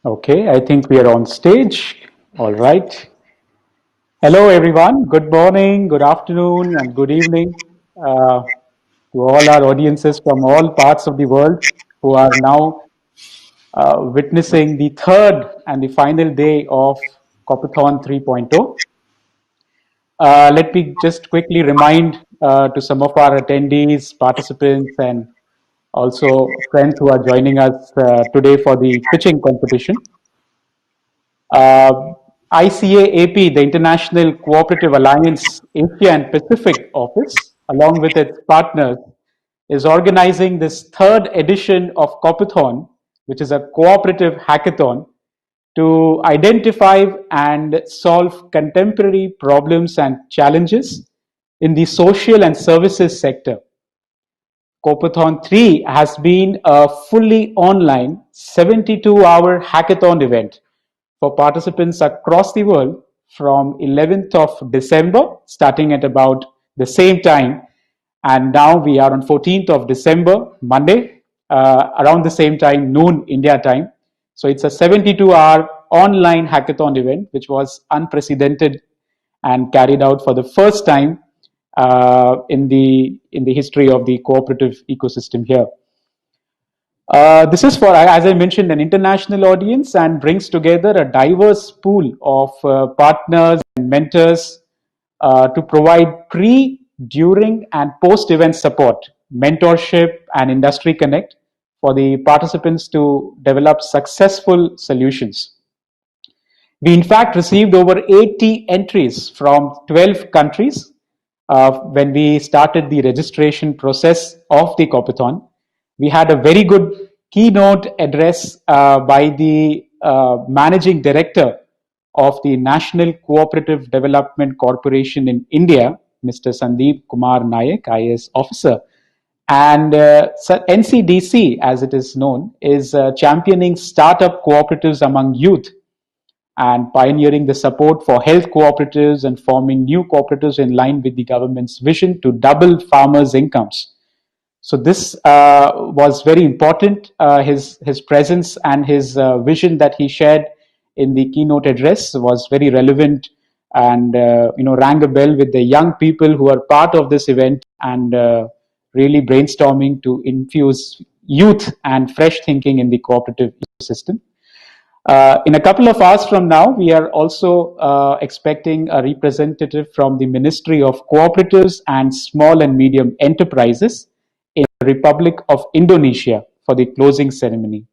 Okay, I think we are on stage. All right. Hello, everyone. Good morning, good afternoon, and good evening to all our audiences from all parts of the world who are now witnessing the third and the final day of Coopathon 3.0. Let me just quickly remind to some of our attendees, participants, and also friends who are joining us today for the pitching competition. Uh, ICAAP, the International Cooperative Alliance Asia and Pacific Office, along with its partners, is organizing this third edition of Coopathon, which is a cooperative hackathon, to identify and solve contemporary problems and challenges in the social and services sector. Coopathon 3 has been a fully online 72-hour hackathon event for participants across the world from 11th of December, starting at about the same time. And now we are on 14th of December, Monday, around the same time, noon India time. So it's a 72-hour online hackathon event, which was unprecedented and carried out for the first time in the history of the cooperative ecosystem here. This is for, as I mentioned, an international audience and brings together a diverse pool of partners and mentors to provide pre, during, and post event support, mentorship, and industry connect for the participants to develop successful solutions. We, in fact, received over 80 entries from 12 countries when we started the registration process of the Coopathon. We had a very good keynote address by the managing director of the National Cooperative Development Corporation in India, Mr. Sandeep Kumar Nayak, IAS officer. And NCDC, as it is known, is championing startup cooperatives among youth and pioneering the support for health cooperatives and forming new cooperatives in line with the government's vision to double farmers' incomes. So this was very important. His presence and his vision that he shared in the keynote address was very relevant, and rang a bell with the young people who are part of this event and really brainstorming to infuse youth and fresh thinking in the cooperative ecosystem. In a couple of hours from now, we are also expecting a representative from the Ministry of Cooperatives and Small and Medium Enterprises in the Republic of Indonesia for the closing ceremony.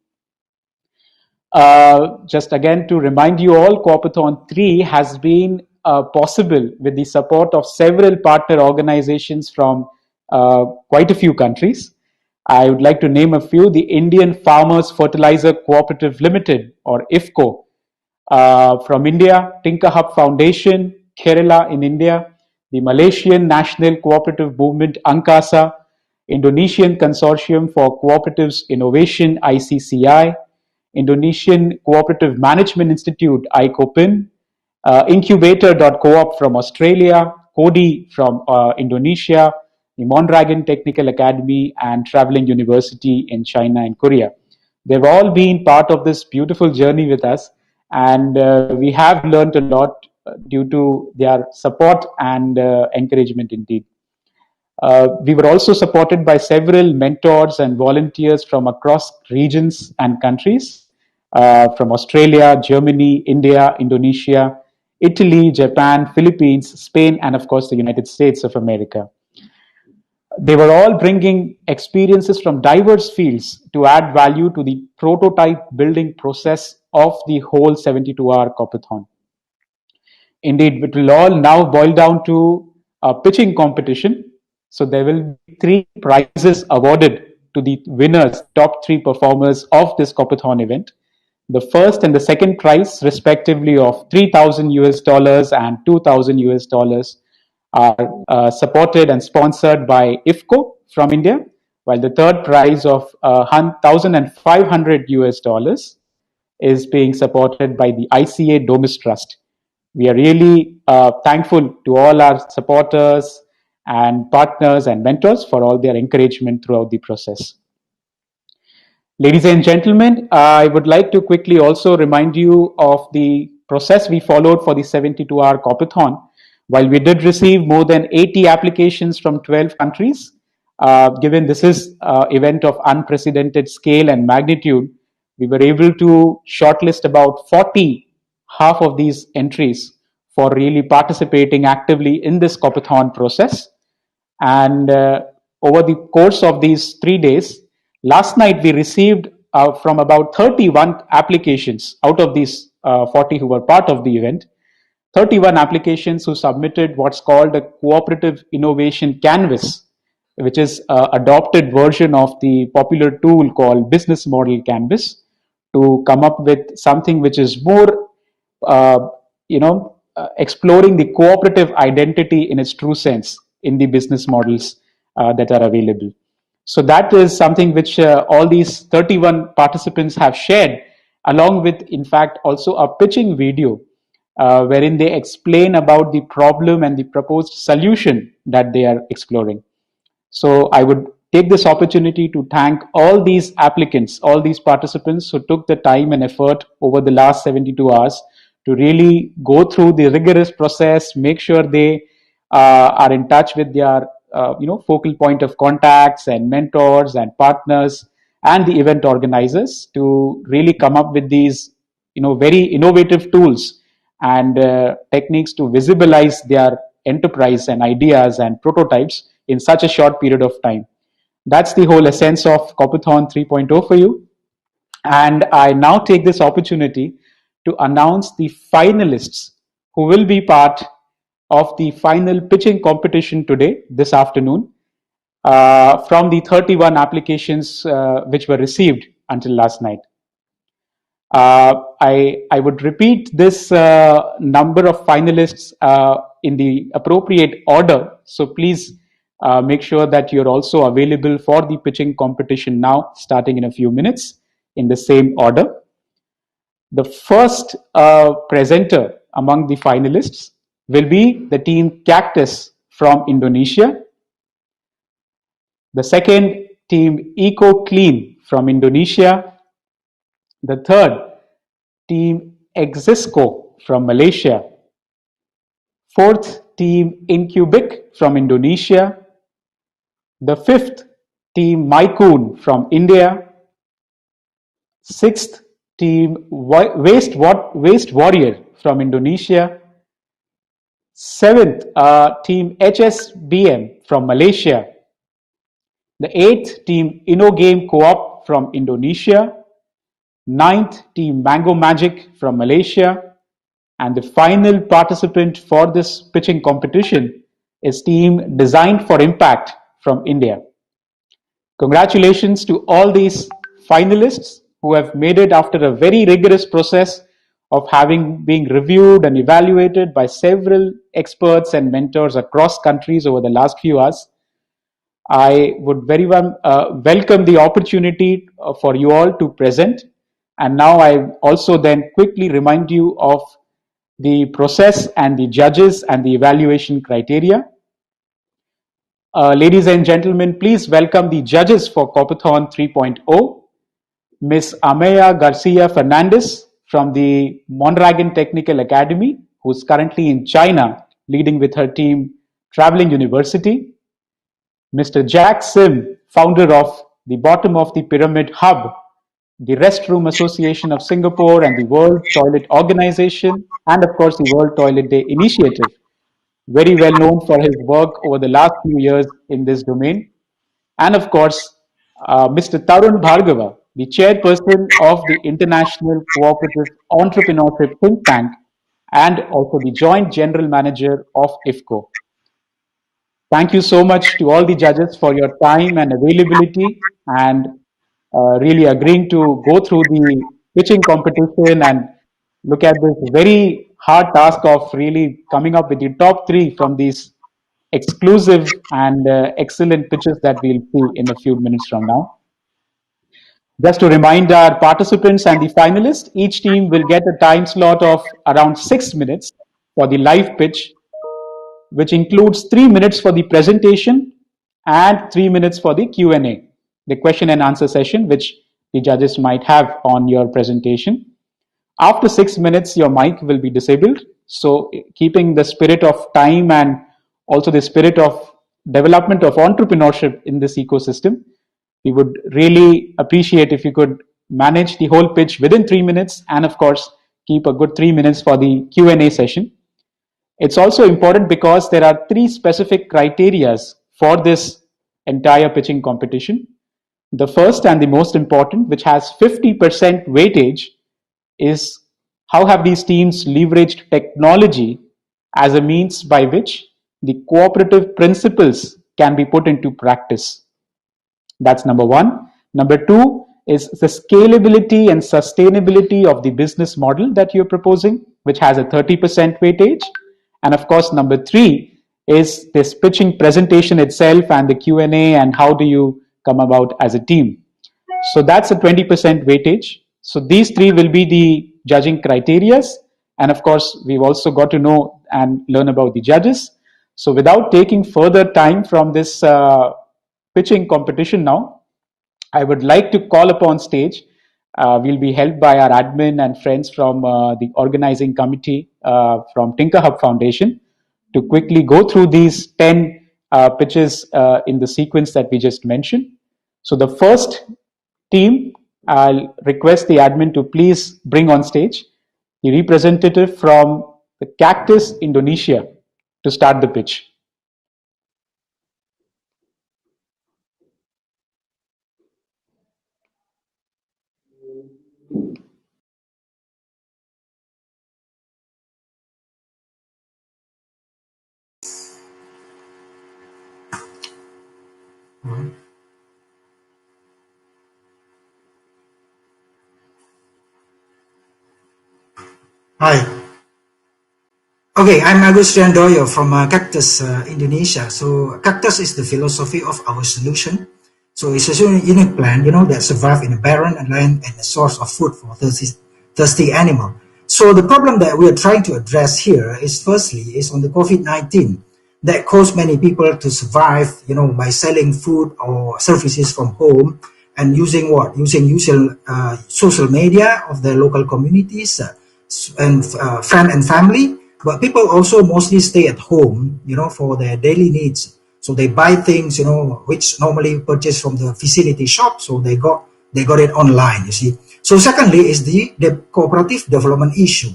Just again to remind you all, Coopathon 3 has been possible with the support of several partner organizations from quite a few countries. I would like to name a few: the Indian Farmers Fertilizer Cooperative Limited, or IFCO, from India, TinkerHub Foundation, Kerala in India, the Malaysian National Cooperative Movement Angkasa, Indonesian Consortium for Cooperatives Innovation ICCI, Indonesian Cooperative Management Institute ICOPIN, Incubator.coop from Australia, CODI from Indonesia, the Mondragon Technical Academy, and Traveling University in China and Korea. They've all been part of this beautiful journey with us, and we have learned a lot due to their support and encouragement indeed. We were also supported by several mentors and volunteers from across regions and countries, from Australia, Germany, India, Indonesia, Italy, Japan, Philippines, Spain, and of course the United States of America. They were all bringing experiences from diverse fields to add value to the prototype building process of the whole 72-hour Coopathon. Indeed, it will all now boil down to a pitching competition. So there will be 3 prizes awarded to the winners, top 3 performers of this Coopathon event. The first and the second prize, respectively, of 3,000 US dollars and 2,000 US dollars, are supported and sponsored by IFCO from India, while the third prize of 1,500 US dollars is being supported by the ICA Domus Trust. We are really thankful to all our supporters and partners and mentors for all their encouragement throughout the process. Ladies and gentlemen, I would like to quickly also remind you of the process we followed for the 72-hour Coopathon. While we did receive more than 80 applications from 12 countries, given this is an event of unprecedented scale and magnitude, we were able to shortlist about 40, half of these entries, for really participating actively in this Coopathon process. And over the course of these 3 days, last night we received from about 31 applications out of these 40 who were part of the event, 31 applications who submitted what's called a cooperative innovation canvas, which is an adopted version of the popular tool called business model canvas, to come up with something which is more uh, exploring the cooperative identity in its true sense in the business models that are available. So that is something which all these 31 participants have shared, along with, in fact, also a pitching video wherein they explain about the problem and the proposed solution that they are exploring. So I would take this opportunity to thank all these applicants, all these participants who took the time and effort over the last 72 hours to really go through the rigorous process, make sure they are in touch with their focal point of contacts and mentors and partners and the event organizers to really come up with these very innovative tools and techniques to visualize their enterprise and ideas and prototypes in such a short period of time. That's the whole essence of Coopathon 3.0 for you. And I now take this opportunity to announce the finalists who will be part of the final pitching competition today, this afternoon, from the 31 applications which were received until last night. I would repeat this number of finalists in the appropriate order. So please make sure that you're also available for the pitching competition now, starting in a few minutes in the same order. The first presenter among the finalists will be the team Cactus from Indonesia. The second, team Eco Clean from Indonesia. The third, team Exisco from Malaysia. Fourth, team Incubic from Indonesia. The fifth, team Mycoon from India. Sixth, team Waste Warrior from Indonesia. Seventh, team HSBM from Malaysia. The eighth, team InnoGame Co-op from Indonesia. Ninth, team Mango Magic from Malaysia. And the final participant for this pitching competition is team Designed for Impact from India. Congratulations to all these finalists who have made it after a very rigorous process of having been reviewed and evaluated by several experts and mentors across countries over the last few hours. I would very well welcome the opportunity for you all to present. And now I also then quickly remind you of the process and the judges and the evaluation criteria. Ladies and gentlemen, please welcome the judges for Coopathon 3.0. Ms. Amaya Garcia Fernandez from the Mondragon Technical Academy, who's currently in China, leading with her team Traveling University. Mr. Jack Sim, founder of the Bottom of the Pyramid Hub, the Restroom Association of Singapore, and the World Toilet Organization, and of course the World Toilet Day Initiative. Very well known for his work over the last few years in this domain. And of course, Mr. Tarun Bhargava, the chairperson of the International Cooperative Entrepreneurship Think Tank, and also the joint general manager of IFCO. Thank you so much to all the judges for your time and availability and really agreeing to go through the pitching competition and look at this very hard task of really coming up with the top three from these exclusive and excellent pitches that we'll see in a few minutes from now. Just to remind our participants and the finalists, each team will get a time slot of around 6 minutes for the live pitch. which includes 3 minutes for the presentation and 3 minutes for the Q&A, the question and answer session, which the judges might have on your presentation. After 6 minutes, your mic will be disabled. So keeping the spirit of time and also the spirit of development of entrepreneurship in this ecosystem, we would really appreciate if you could manage the whole pitch within 3 minutes, and of course, keep a good 3 minutes for the Q&A session. It's also important because there are three specific criterias for this entire pitching competition. The first and the most important, which has 50% weightage, is how have these teams leveraged technology as a means by which the cooperative principles can be put into practice. That's number one. Number two is the scalability and sustainability of the business model that you're proposing, which has a 30% weightage. And of course, number three is this pitching presentation itself and the Q&A and how do you come about as a team. So that's a 20% weightage. So these three will be the judging criterias. And of course, we've also got to know and learn about the judges. So without taking further time from this pitching competition now, I would like to call upon stage. We'll be helped by our admin and friends from the organizing committee from TinkerHub Foundation to quickly go through these 10 pitches in the sequence that we just mentioned. So the first team, I'll request the admin to please bring on stage the representative from the Cactus, Indonesia, to start the pitch. Hi. Okay, I'm Agustian Doyo from Cactus, Indonesia. So Cactus is the philosophy of our solution. So it's a unique plant, that survives in a barren land and a source of food for thirsty animal. So the problem that we are trying to address here is firstly is on the COVID-19 that caused many people to survive, by selling food or services from home and using what? Using social media of the local communities and friend and family. But people also mostly stay at home, for their daily needs. So they buy things, which normally purchased from the facility shop. So they got it online, you see. So secondly is the cooperative development issue.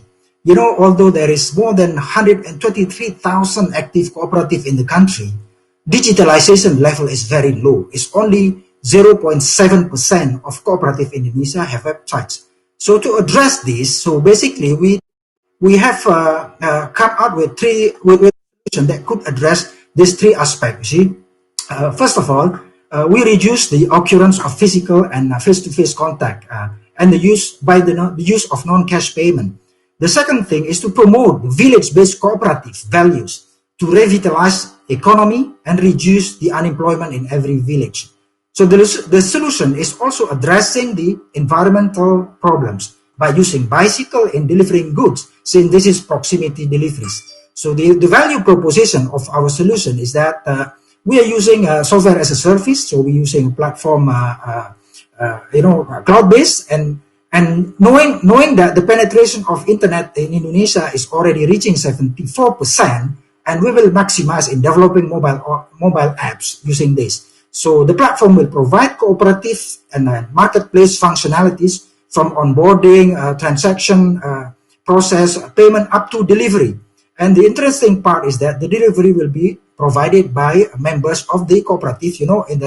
Although there is more than 123,000 active cooperative in the country, digitalization level is very low. It's only 0.7% of cooperative in Indonesia have websites. So to address this, so basically we have come out with with solution that could address these three aspects. You see, first of all, we reduce the occurrence of physical and face-to-face contact and the use of non-cash payment. The second thing is to promote village-based cooperative values to revitalize economy and reduce the unemployment in every village. So the solution is also addressing the environmental problems by using bicycle in delivering goods, since this is proximity deliveries. So the value proposition of our solution is that we are using software as a service. So we're using platform, cloud-based, and knowing that the penetration of internet in Indonesia is already reaching 74%, and we will maximize in developing mobile apps using this. So the platform will provide cooperative and marketplace functionalities from onboarding, transaction, process, payment up to delivery. And the interesting part is that the delivery will be provided by members of the cooperative, in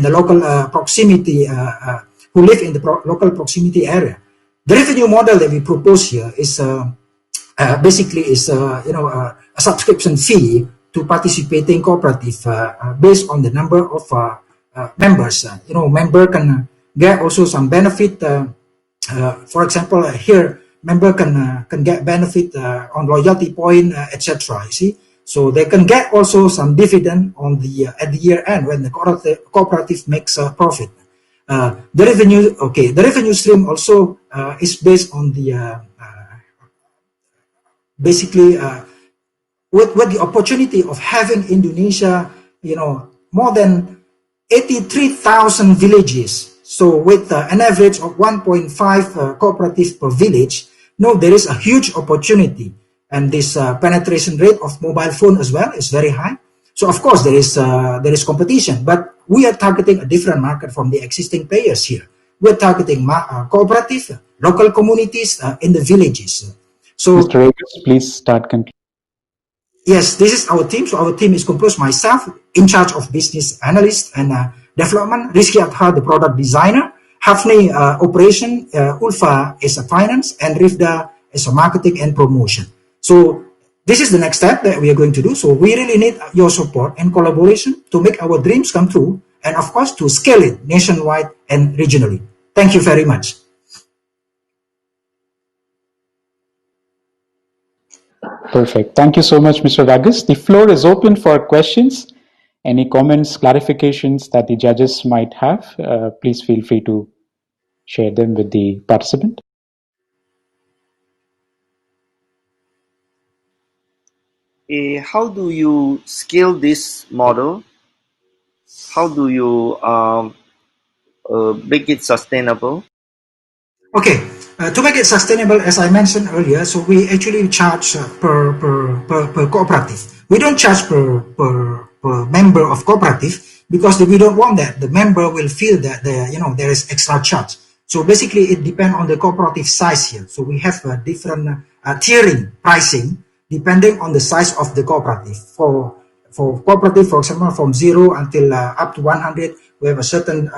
the local proximity, who live in the local proximity area. The revenue model that we propose here is basically a subscription fee to participating cooperative based on the number of members. Member can get also some benefit. For example, here member can get benefit on loyalty point, etc. You see, so they can get also some dividend on the at the year end when the cooperative makes a profit. The revenue stream also is based on the basically with the opportunity of having Indonesia, more than 83,000 villages. So with an average of 1.5 cooperative per village, no, there is a huge opportunity. And this penetration rate of mobile phone as well is very high. So of course there is competition, but we are targeting a different market from the existing players here. We're targeting cooperative, local communities in the villages. So Mr. Regis, please start concluding. yes, this is our team. So our team is composed myself, in charge of business analyst and development, Rizky Athar, the product designer, Hafni, operation, Ulfa is a finance, and Rifda is a marketing and promotion. So this is the next step that we are going to do. So we really need your support and collaboration to make our dreams come true, and of course to scale it nationwide and regionally. Thank you very much. Perfect. Thank you so much, Mr. Vargas. The floor is open for questions. Any comments, clarifications that the judges might have, please feel free to share them with the participant. How do you scale this model? How do you make it sustainable? Okay, to make it sustainable, as I mentioned earlier, so we actually charge per cooperative. We don't charge per member of cooperative because we don't want that. The member will feel that there is extra charge. So basically, it depends on the cooperative size here. So we have a different tiering pricing depending on the size of the cooperative. For cooperative, for example, from 0 until up to 100, we have a certain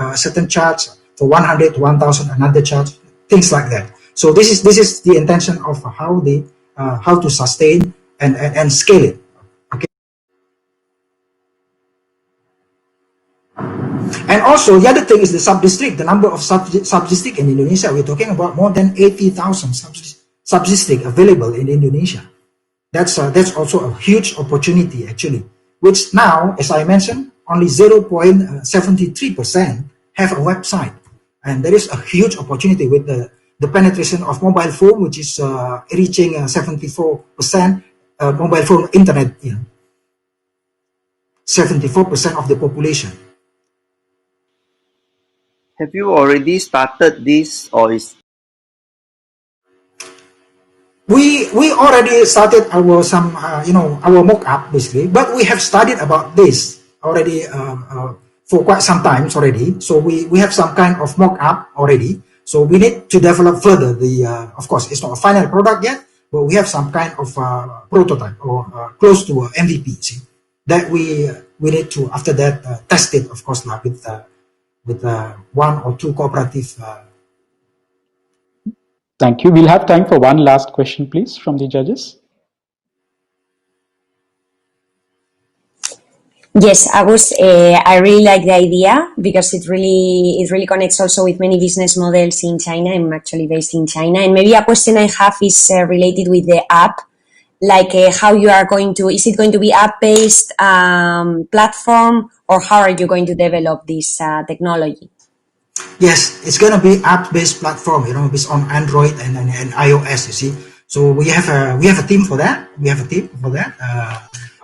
charge. For 100 to 1,000, another charge, things like that. So this is the intention of how to sustain and scale it. Okay. And also the other thing is the sub-district. The number of sub-district in Indonesia, we're talking about more than 80,000 sub-district available in Indonesia. That's also a huge opportunity actually, which now, as I mentioned, only 0.73% have a website. And there is a huge opportunity with the penetration of mobile phone, which is reaching 74% mobile phone internet, 74% of the population. Have you already started this, or is We already started our mock-up basically, but we have studied about this already for quite some time already. So we have some kind of mock-up already. So we need to develop further of course, it's not a final product yet, but we have some kind of prototype or close to MVP. See, that we need to after that test it, of course, with one or two cooperative. Thank you. We'll have time for one last question, please, from the judges. Yes, I really like the idea because it really connects also with many business models in China. I'm actually based in China, and maybe a question I have is related with the app, like how you are is it going to be app-based platform, or how are you going to develop this technology? Yes, it's going to be app-based platform, based on Android and iOS. You see, so we have a team for that.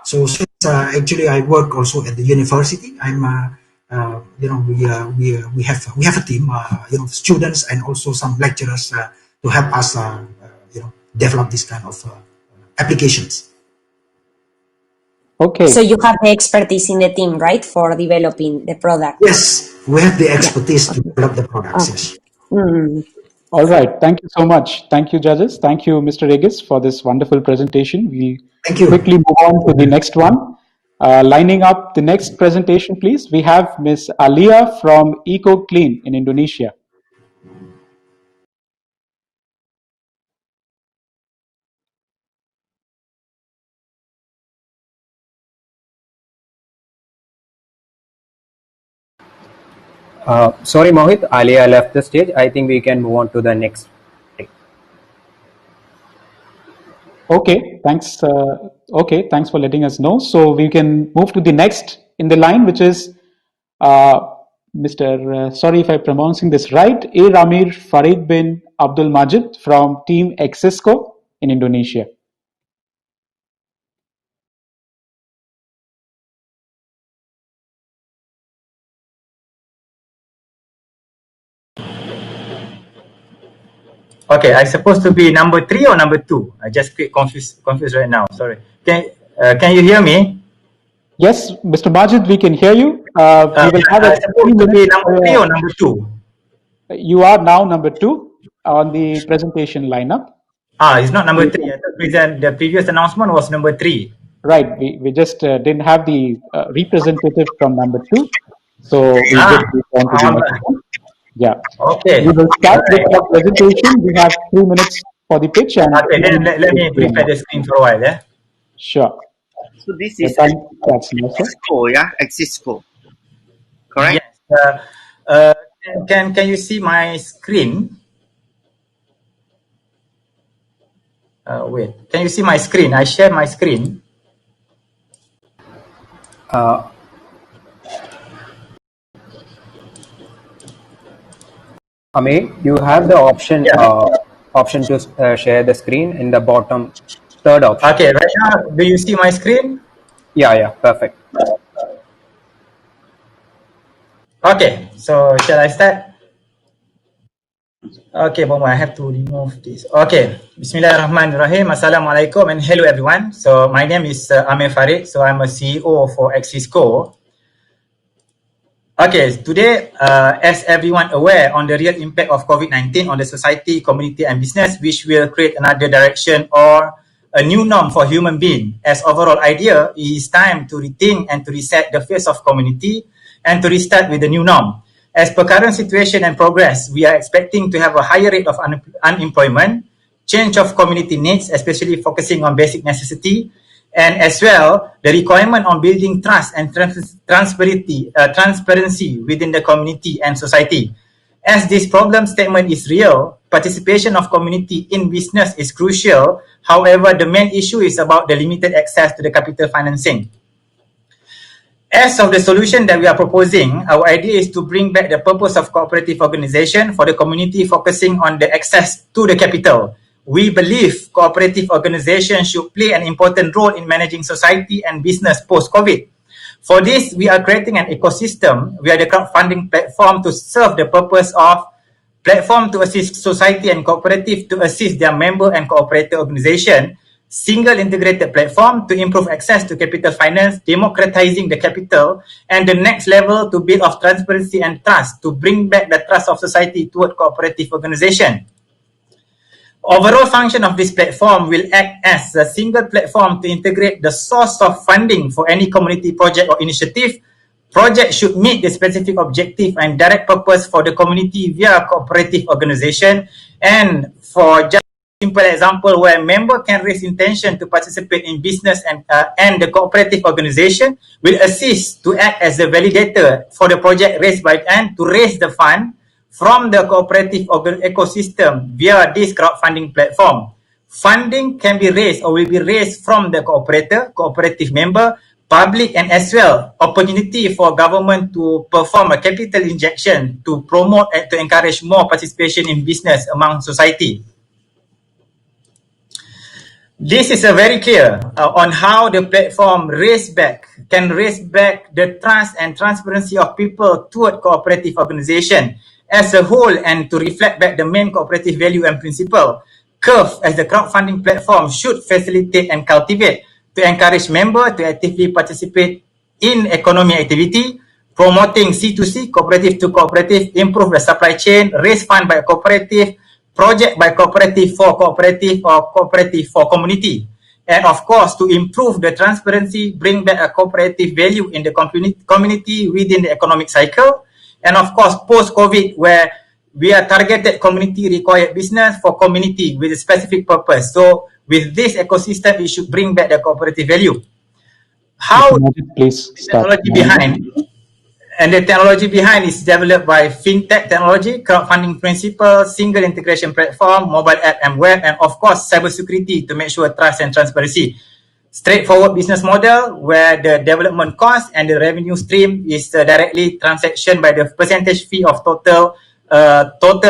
So since actually I work also at the university, I'm we have a team, students and also some lecturers to help us develop this kind of applications. Okay. So you have the expertise in the team, right, for developing the product? Yes, we have the expertise to develop the products. Yes. All right. Thank you so much. Thank you, judges. Thank you, Mr. Regis, for this wonderful presentation. We Thank you. quickly move on to the next one. Lining up the next presentation, please. We have Ms. Alia from Eco Clean in Indonesia. Sorry, Mohit, Alia left the stage. I think we can move on to the next. Okay, thanks. Thanks for letting us know. So we can move to the next in the line, which is Mr. Sorry if I'm pronouncing this right, A. Ramir Farid bin Abdul Majid from Team Exisco in Indonesia. Okay, I supposed to be number 3 or number 2? I just get confused right now. Sorry. Can you hear me? Yes, Mr. Majid, we can hear you. We will have I a 3 supposed to be minutes. number 3 or number 2? You are now number 2 on the presentation lineup. It's not number 3. I thought the previous announcement was number 3. Right. We just didn't have the representative from number 2. So we just moved on to the next one. Yeah. Okay. We will start with our presentation. We have 3 minutes for the pitch and Okay, then let me prepare the screen for a while. Yeah. Sure. So this The is time starts now, sir. Exisco, yeah? Exisco. Correct? Yes. Can you see my screen? Wait. Can you see my screen? I share my screen. Amir, you have the option option to share the screen in the bottom third option. Okay, right now, do you see my screen? Yeah, perfect. Okay, so shall I start? Okay, I have to remove this. Okay, Bismillahirrahmanirrahim. Assalamualaikum and hello everyone. So my name is Amir Farid. So I'm a CEO for Exisco. Okay, today, as everyone aware on the real impact of COVID-19 on the society, community and business, which will create another direction or a new norm for human being. As overall idea, it is time to rethink and to reset the face of community and to restart with the new norm. As per current situation and progress, we are expecting to have a higher rate of unemployment, change of community needs, especially focusing on basic necessity, and as well, the requirement on building trust and transparency within the community and society. As this problem statement is real, participation of community in business is crucial. However, the main issue is about the limited access to the capital financing. As of the solution that we are proposing, our idea is to bring back the purpose of cooperative organization for the community, focusing on the access to the capital. We believe cooperative organizations should play an important role in managing society and business post-COVID. For this, we are creating an ecosystem via the crowdfunding platform to serve the purpose of platform to assist society and cooperative to assist their member and cooperator organization, single integrated platform to improve access to capital finance, democratizing the capital, and the next level to build of transparency and trust to bring back the trust of society toward cooperative organization. Overall function of this platform will act as a single platform to integrate the source of funding for any community project or initiative. Project should meet the specific objective and direct purpose for the community via cooperative organization. And for just a simple example where member can raise intention to participate in business and the cooperative organization will assist to act as the validator for the project raised by and to raise the fund from the cooperative ecosystem via this crowdfunding platform. Funding can be raised or will be raised from the cooperator, cooperative member, public, and as well opportunity for government to perform a capital injection to promote and to encourage more participation in business among society. This is a very clear on how the platform can raise back the trust and transparency of people toward cooperative organization as a whole and to reflect back the main cooperative value and principle. Curve as the crowdfunding platform should facilitate and cultivate to encourage members to actively participate in economic activity, promoting C2C, cooperative to cooperative, improve the supply chain, raise fund by cooperative, project by cooperative for cooperative or cooperative for community. And of course, to improve the transparency, bring back a cooperative value in the community within the economic cycle. And of course, post-COVID, where we are targeted community required business for community with a specific purpose. So with this ecosystem, it should bring back the cooperative value. How please start. Technology behind? And the technology behind is developed by fintech technology, crowdfunding principle, single integration platform, mobile app and web, and of course, cybersecurity to make sure trust and transparency. Straightforward business model where the development cost and the revenue stream is directly transaction by the percentage fee of total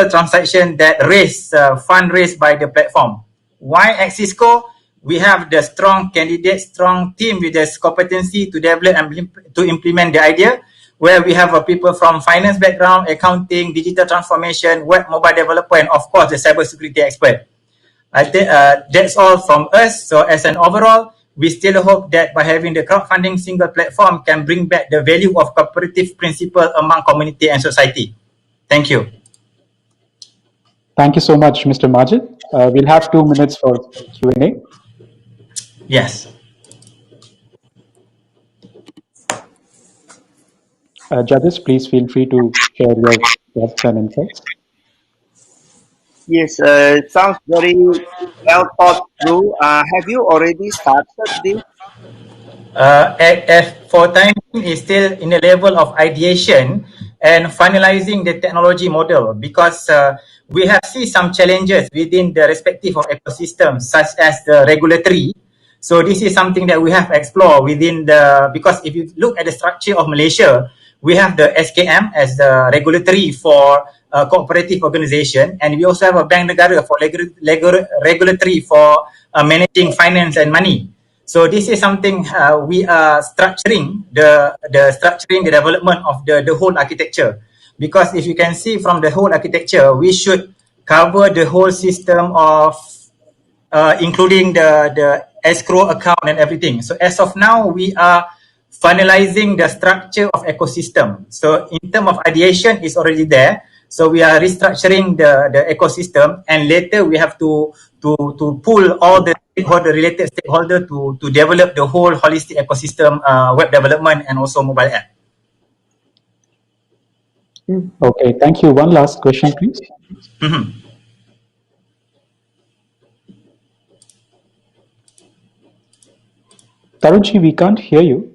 transaction that fundraised by the platform. Why Exisco? We have the strong candidate, strong team with the competency to develop and to implement the idea. where we have people from finance background, accounting, digital transformation, web mobile developer, and of course the cybersecurity expert. I think that's all from us. So as an overall, we still hope that by having the crowdfunding single platform can bring back the value of cooperative principle among community and society. Thank you. Thank you so much, Mr. Majid. We'll have 2 minutes for Q&A. Yes. Judges, please feel free to share your thoughts and insights. Yes, it sounds very well thought through. Have you already started this? As for time is still in the level of ideation and finalizing the technology model, because we have seen some challenges within the respective of ecosystems, such as the regulatory. So this is something that we have explored within because if you look at the structure of Malaysia, we have the SKM as the regulatory for cooperative organization, and we also have a Bank Negara for regulatory for managing finance and money. So this is something we are structuring the development of the whole architecture, because if you can see from the whole architecture, we should cover the whole system of including the escrow account and everything. So as of now, we are finalizing the structure of ecosystem. So in terms of ideation, is already there. So we are restructuring the ecosystem, and later we have to pull all the related stakeholder to develop the whole holistic ecosystem, web development and also mobile app. Okay, thank you. One last question, please. Tarunji, we can't hear you.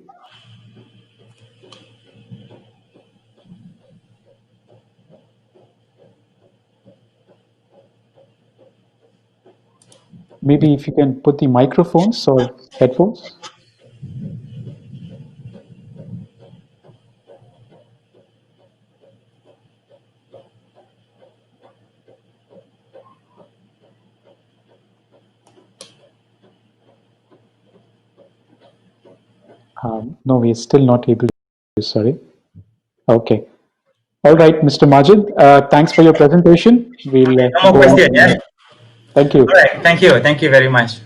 Maybe if you can put the microphones or headphones. No, we're still not able to. Sorry. Okay. All right, Mr. Majid, thanks for your presentation. We'll No go more question, on. yeah? Thank you. All right, thank you. Thank you very much.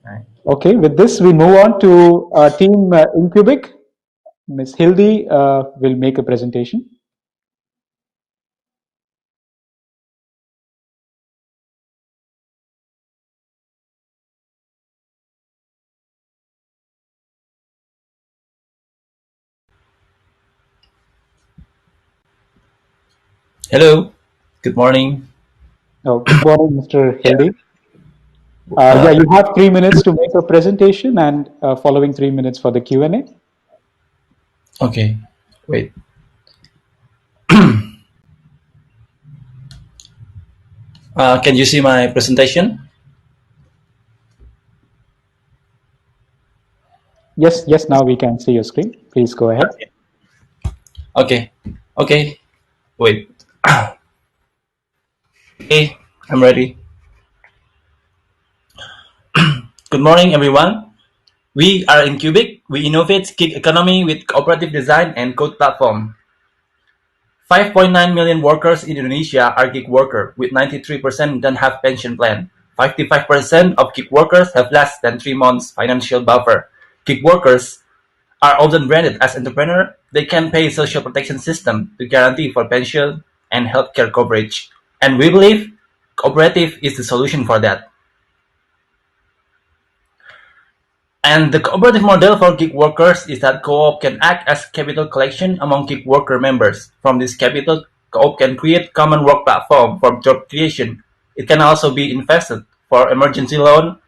Right. Okay, with this, we move on to team Incubic. Ms. Hildy will make a presentation. Hello, good morning. Oh, good morning, Mr. Hildy. Yeah, you have 3 minutes to make a presentation, and following 3 minutes for the Q&A. Okay, wait. Can you see my presentation? Yes, now we can see your screen. Please go ahead. Okay, wait. Okay, I'm ready. Good morning, everyone. We are Incubic. We innovate gig economy with cooperative design and code platform. 5.9 million workers in Indonesia are gig worker, with 93% don't have pension plan. 55% of gig workers have less than 3 months financial buffer. Gig workers are often branded as entrepreneur. They can pay social protection system to guarantee for pension and healthcare coverage. And we believe cooperative is the solution for that. And the cooperative model for gig workers is that co-op can act as capital collection among gig worker members. From this capital, co-op can create common work platform for job creation. It can also be invested for emergency loan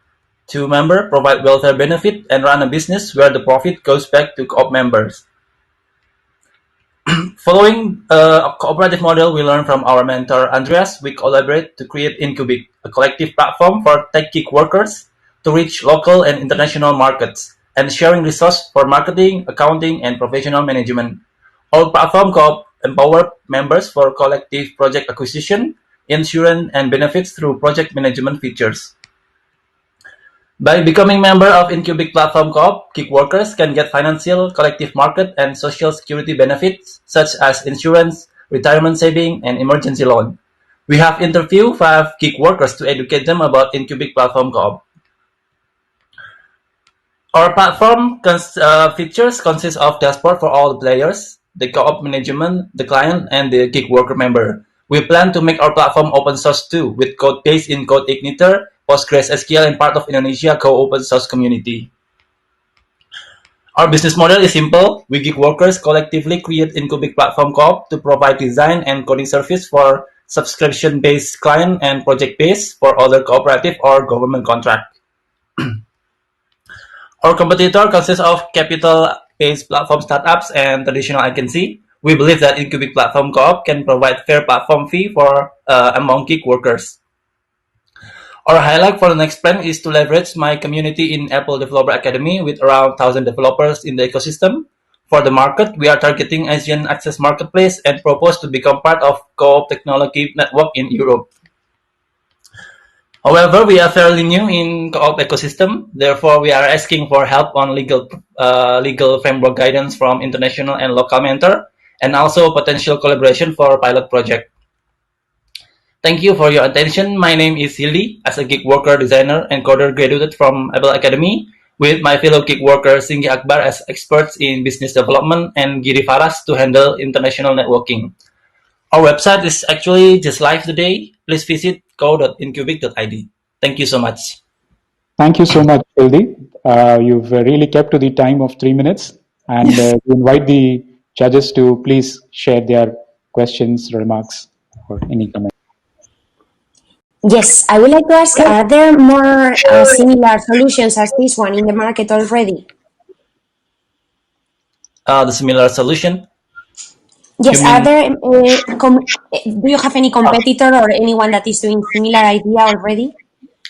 to member, provide welfare benefit, and run a business where the profit goes back to co-op members. Following a cooperative model we learned from our mentor Andreas, we collaborate to create Incubic, a collective platform for tech gig workers to reach local and international markets, and sharing resources for marketing, accounting, and professional management. Our platform co-op empower members for collective project acquisition, insurance, and benefits through project management features. By becoming member of Incubic Platform Co-op, gig workers can get financial, collective market, and social security benefits such as insurance, retirement saving, and emergency loan. We have interviewed 5 gig workers to educate them about Incubic Platform Co-op. Our platform features consist of dashboard for all the players, the co-op management, the client, and the gig worker member. We plan to make our platform open source too, with code based in CodeIgniter, PostgreSQL, and part of Indonesia co-open source community. Our business model is simple. We gig workers collectively create Incubic Platform Co-op to provide design and coding service for subscription-based client and project-based for other cooperative or government contract. Our competitor consists of capital-based platform startups and traditional agency. We believe that Incubic Platform Co-op can provide fair platform fee for among gig workers. Our highlight for the next plan is to leverage my community in Apple Developer Academy with around 1,000 developers in the ecosystem. For the market, we are targeting Asian Access Marketplace and propose to become part of Co-op Technology Network in Europe. However, we are fairly new in co-op ecosystem. Therefore, we are asking for help on legal framework guidance from international and local mentor, and also potential collaboration for pilot project. Thank you for your attention. My name is Hildy. As a gig worker, designer, and coder graduated from Apple Academy, with my fellow gig worker Singgi Akbar as experts in business development and Giri Faras to handle international networking. Our website is actually just live today. Please visit co.incubic.id. Thank you so much. Thank you so much, Hildy. You've really kept to the time of 3 minutes, and we invite the judges to please share their questions, remarks, or any comments. Yes, I would like to ask, are there more similar solutions as this one in the market already? The similar solution? Yes, You are mean- there, do you have any competitor or anyone that is doing similar idea already?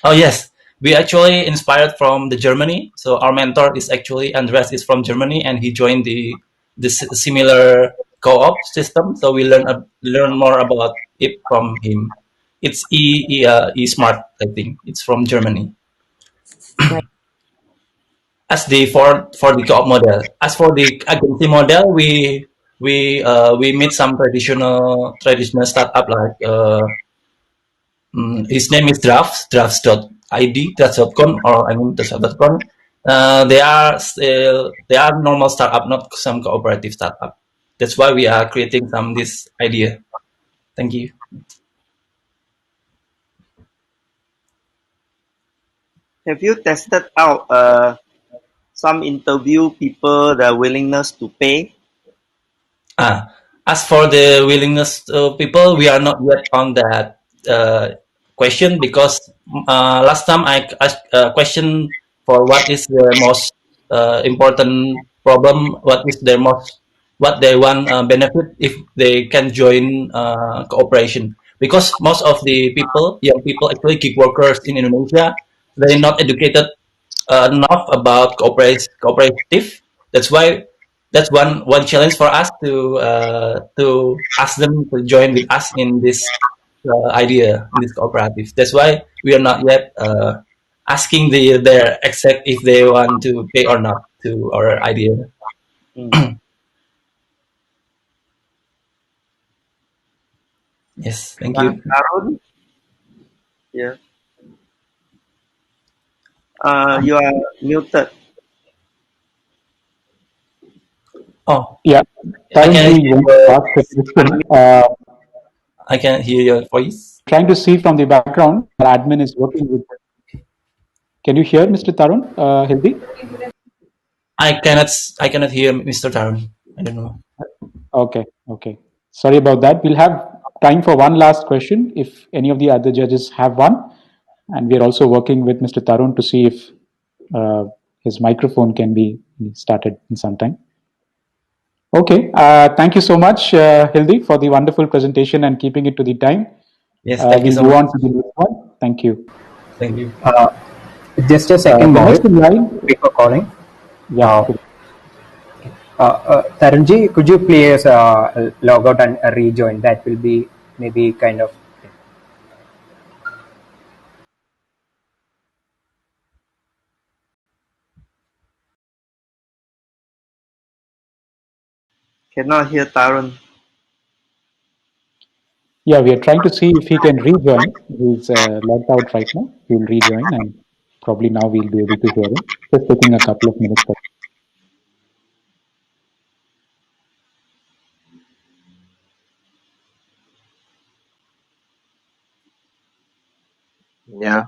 Oh, yes. We actually inspired from the Germany. So our mentor is actually Andreas is from Germany, and he joined the similar co-op system. So we learn more about it from him. It's Smart, I think. It's from Germany. Right. As the for the co-op model. As for the agency model, we meet some traditional startup like his name is drafts.id, drafts.com, or I mean drafts.com. They are normal startup, not some cooperative startup. That's why we are creating this idea. Thank you. Have you tested out some interview people the willingness to pay? As for the willingness of people, we are not yet on that question because last time I asked a question for what is the most important problem, what they want benefit if they can join cooperation. Because most of the people, young people, actually gig workers in Indonesia, they're not educated enough about cooperative. That's why that's one challenge for us to ask them to join with us in this idea in this cooperative. That's why we are not yet asking their exact if they want to pay or not to our idea. Mm. Yes, thank you. Arun? Yeah. You are muted. Oh, Yeah, I Tarun can ji hear wants to ask a question. I can hear your voice. Trying to see from the background, our admin is working with. Can you hear Mr. Tarun, Hildy? I cannot hear Mr. Tarun. I don't know. Okay, okay. Sorry about that. We'll have time for one last question if any of the other judges have one. And we're also working with Mr. Tarun to see if his microphone can be started in some time. Okay, thank you so much, Hildy, for the wonderful presentation and keeping it to the time. Yes, thank you We'll so move much. on to the next one. Thank you. Thank you. Just a second, The Mohit, next in line, before calling. yeah. Tarunji, could you please log out and rejoin? That will be maybe kind of. Cannot hear Taran. Yeah, we are trying to see if he can rejoin. He's logged out right now. He'll rejoin, and probably now we'll be able to hear him. Just taking a couple of minutes. Yeah.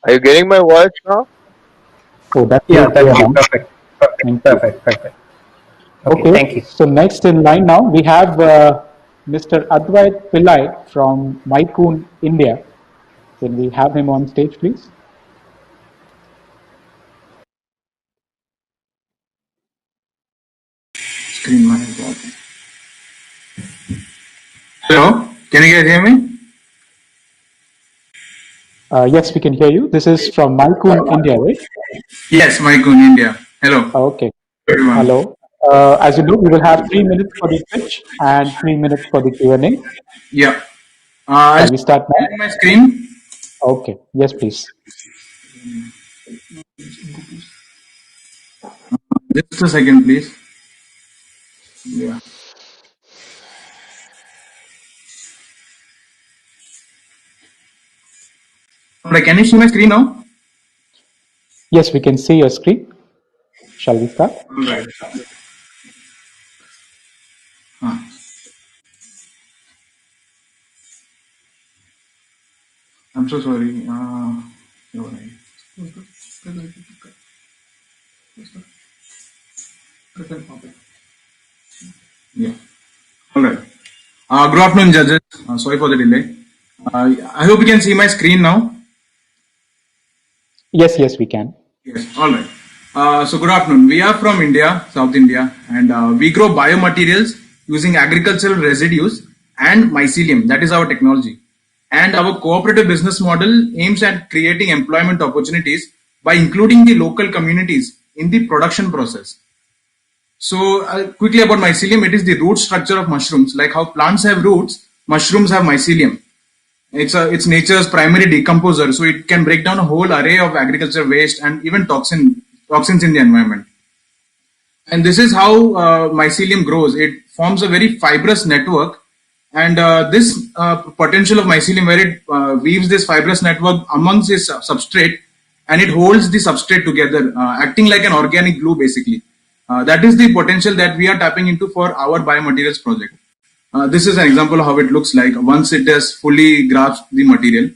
Are you getting my voice now? Oh, that's Yeah, very clear thank you. now. Perfect. Perfect. Thank you. Perfect. Perfect. Okay, Okay, thank you. so next in line now we have Mr. Advait Pillai from Mycoon, India. Can we have him on stage, please? Screen manager. Hello, can you guys hear me? Yes, we can hear you. This is from Mycoon, India, right? Yes, Mycoon, India. Hello, Okay. everyone. Hello. As you know, we will have 3 minutes for the pitch and 3 minutes for the Q&A. Yeah. I'll Shall we start now? share my screen. Okay. Yes, please. Just a second, please. Yeah. Alright, can you see my screen now? Yes, we can see your screen. Shall we start? Alright. I'm so sorry. Yeah. Alright. Good afternoon, judges. Sorry for the delay. I hope you can see my screen now. Yes, we can. Yes, all right. So good afternoon. We are from India, South India, and we grow biomaterials using agricultural residues and mycelium. That is our technology. And our cooperative business model aims at creating employment opportunities by including the local communities in the production process. So quickly about mycelium, it is the root structure of mushrooms. Like how plants have roots, mushrooms have mycelium. It's nature's primary decomposer, so it can break down a whole array of agriculture waste and even toxins in the environment. And this is how mycelium grows. It forms a very fibrous network, and this potential of mycelium, where it weaves this fibrous network amongst its substrate, and it holds the substrate together, acting like an organic glue, basically. That is the potential that we are tapping into for our biomaterials project. This is an example of how it looks like once it has fully grasped the material.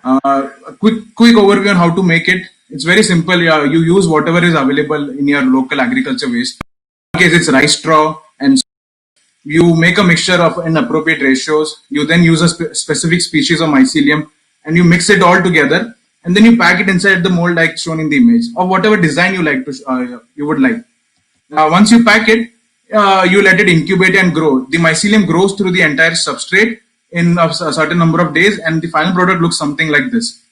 A quick overview on how to make it. It's very simple. You use whatever is available in your local agriculture waste. In case it's rice straw, and you make a mixture of in appropriate ratios. You then use a specific species of mycelium, and you mix it all together, and then you pack it inside the mold like shown in the image, or whatever design you like to you would like. Once you pack it, you let it incubate and grow. The mycelium grows through the entire substrate in a certain number of days, and the final product looks something like this.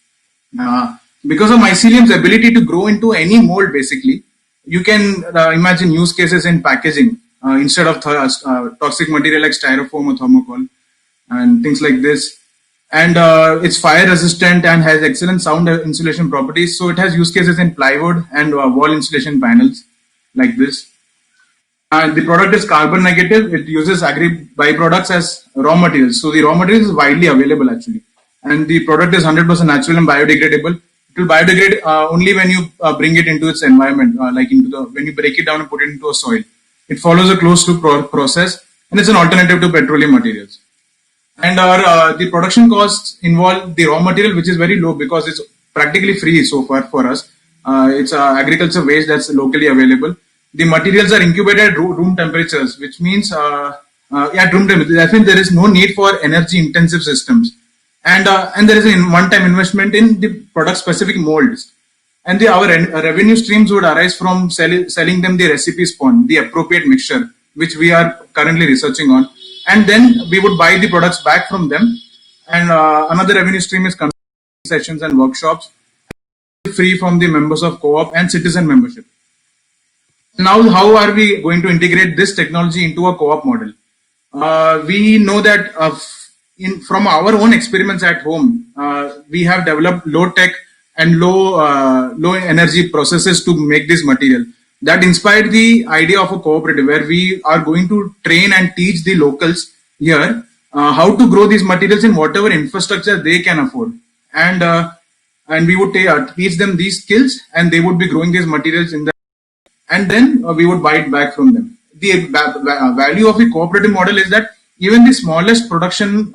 Because of mycelium's ability to grow into any mold, basically, you can imagine use cases in packaging instead of toxic material like styrofoam or thermocol and things like this. And it's fire resistant and has excellent sound insulation properties. So it has use cases in plywood and wall insulation panels like this. And the product is carbon negative. It uses agri byproducts as raw materials. So the raw material is widely available actually. And the product is 100% natural and biodegradable. It will biodegrade only when you bring it into its environment, like when you break it down and put it into a soil. It follows a closed loop process, and it's an alternative to petroleum materials. And our the production costs involve the raw material, which is very low because it's practically free so far for us. It's agriculture waste that's locally available. The materials are incubated at room temperatures, which means at room temperature. That means there is no need for energy intensive systems, and there is a one-time investment in the product specific molds. And our revenue streams would arise from selling them the recipe spawn, the appropriate mixture, which we are currently researching on. And then we would buy the products back from them. And another revenue stream is sessions and workshops, free from the members of co-op and citizen membership. Now, how are we going to integrate this technology into a co-op model? We know that from our own experiments at home, we have developed low tech and low energy processes to make this material. That inspired the idea of a cooperative where we are going to train and teach the locals here how to grow these materials in whatever infrastructure they can afford, and we would teach them these skills, and they would be growing these materials in the, and then we would buy it back from them. The value of the cooperative model is that even the smallest production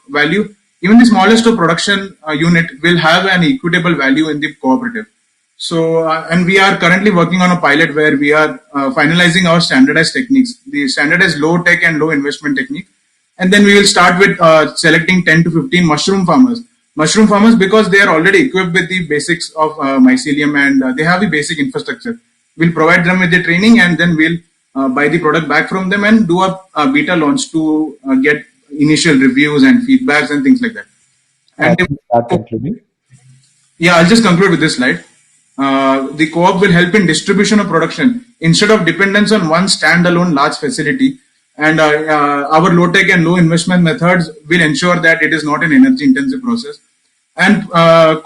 value, even the smallest of production unit will have an equitable value in the cooperative. So, and we are currently working on a pilot where we are finalizing our standardized techniques, the standardized low tech and low investment technique. And then we will start with selecting 10 to 15 mushroom farmers. Mushroom farmers, because they are already equipped with the basics of mycelium, and they have the basic infrastructure. We'll provide them with the training, and then we'll buy the product back from them and do a beta launch to get initial reviews and feedbacks and things like that. And yeah, I'll just conclude with this slide. The co-op will help in distribution of production instead of dependence on one standalone large facility. And our low-tech and low-investment methods will ensure that it is not an energy-intensive process. And the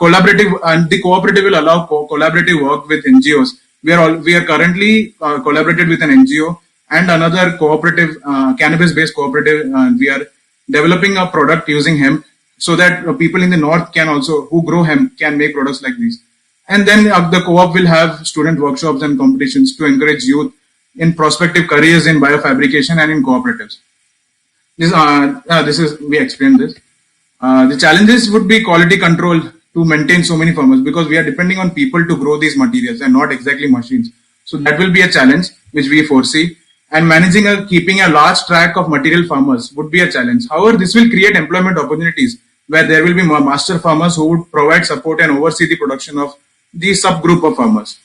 cooperative will allow collaborative work with NGOs. We are currently collaborated with an NGO and another cooperative, cannabis-based cooperative. We are developing a product using hemp so that people in the north can also, who grow hemp, can make products like these. And then the co-op will have student workshops and competitions to encourage youth in prospective careers in biofabrication and in cooperatives. We explained this. The challenges would be quality control to maintain so many farmers, because we are depending on people to grow these materials and not exactly machines. So that will be a challenge which we foresee. And keeping a large track of material farmers would be a challenge. However, this will create employment opportunities where there will be more master farmers who would provide support and oversee the production of the subgroup of farmers,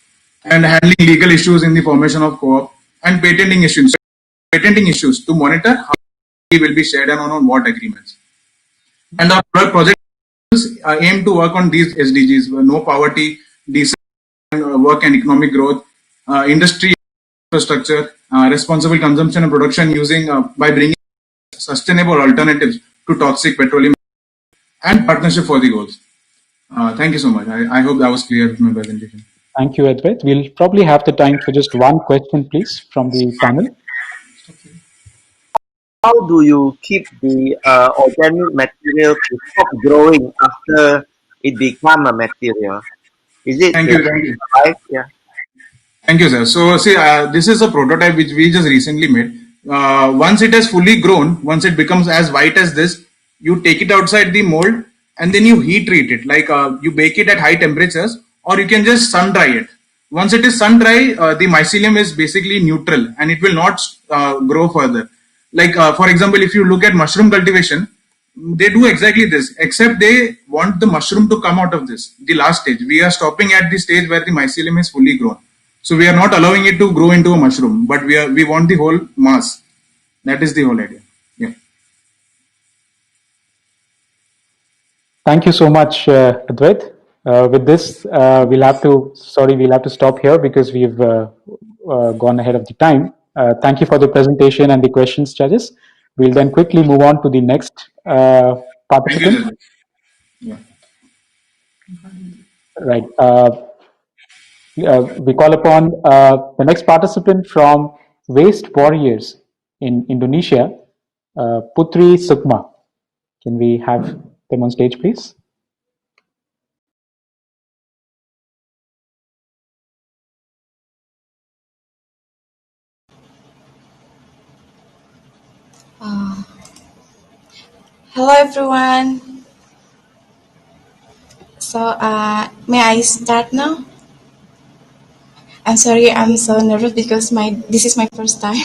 and handling legal issues in the formation of co-op, and patenting issues to monitor how it will be shared and on what agreements. And our project aim to work on these SDGs: no poverty, decent work and economic growth, industry infrastructure, responsible consumption and production by bringing sustainable alternatives to toxic petroleum, and partnership for the goals. Thank you so much. I hope that was clear with my presentation. Thank you, Advait. We'll probably have the time for just one question, please, from the panel. How do you keep the organic material to stop growing after it become a material? Is it? Thank you. Yeah. Thank you, sir. So, see, this is a prototype which we just recently made. Once it has fully grown, once it becomes as white as this, you take it outside the mold and then you heat treat it. Like you bake it at high temperatures, or you can just sun dry it. Once it is sun dry, the mycelium is basically neutral and it will not grow further. Like for example, if you look at mushroom cultivation, they do exactly this, except they want the mushroom to come out of this, the last stage. We are stopping at the stage where the mycelium is fully grown. So we are not allowing it to grow into a mushroom, but we want the whole mass. That is the whole idea. Yeah. Thank you so much, Advait. With this, we'll have to stop here because we've gone ahead of the time. Thank you for the presentation and the questions, judges. We'll then quickly move on to the next participant. Yeah. Right. We call upon the next participant from Waste Warriors in Indonesia, Putri Sukma. Can we have them on stage, please? Hello everyone. So may I start now? I'm sorry, I'm so nervous because this is my first time.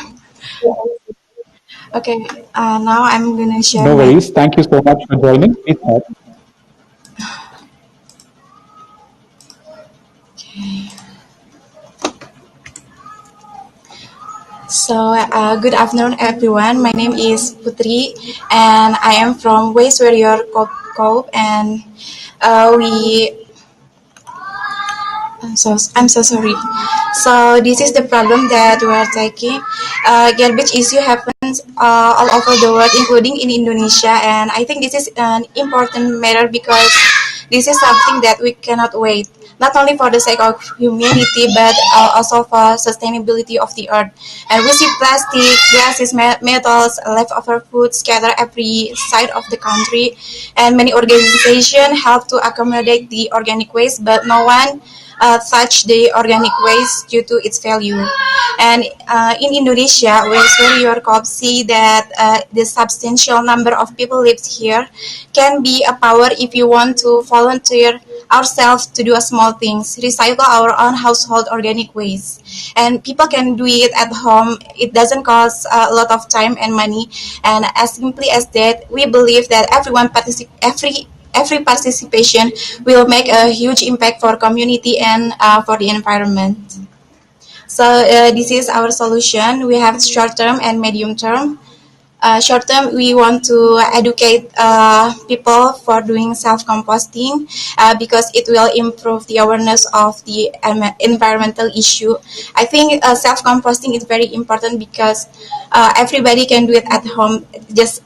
Okay, now I'm gonna share. No worries. Thank you so much for joining. Please start. Okay. So good afternoon everyone. My name is Putri and I am from Waste Warrior Co-op, and I'm so sorry. So this is the problem that we are taking. Garbage issue happens all over the world, including in Indonesia, and I think this is an important matter because This is something that we cannot wait, not only for the sake of humanity, but also for sustainability of the earth. And we see plastic, gases, metals, leftover food scattered every side of the country. And many organizations help to accommodate the organic waste, but no one touch the organic waste due to its value. And in Indonesia, where your co see that the substantial number of people lives here can be a power if you want to volunteer ourselves to do a small things, recycle our own household organic waste, and people can do it at home. It doesn't cost a lot of time and money, and as simply as that, we believe that every participation will make a huge impact for community and for the environment. So this is our solution. We have short term and medium term. Short term, we want to educate people for doing self-composting because it will improve the awareness of the environmental issue. I think self-composting is very important because everybody can do it at home, just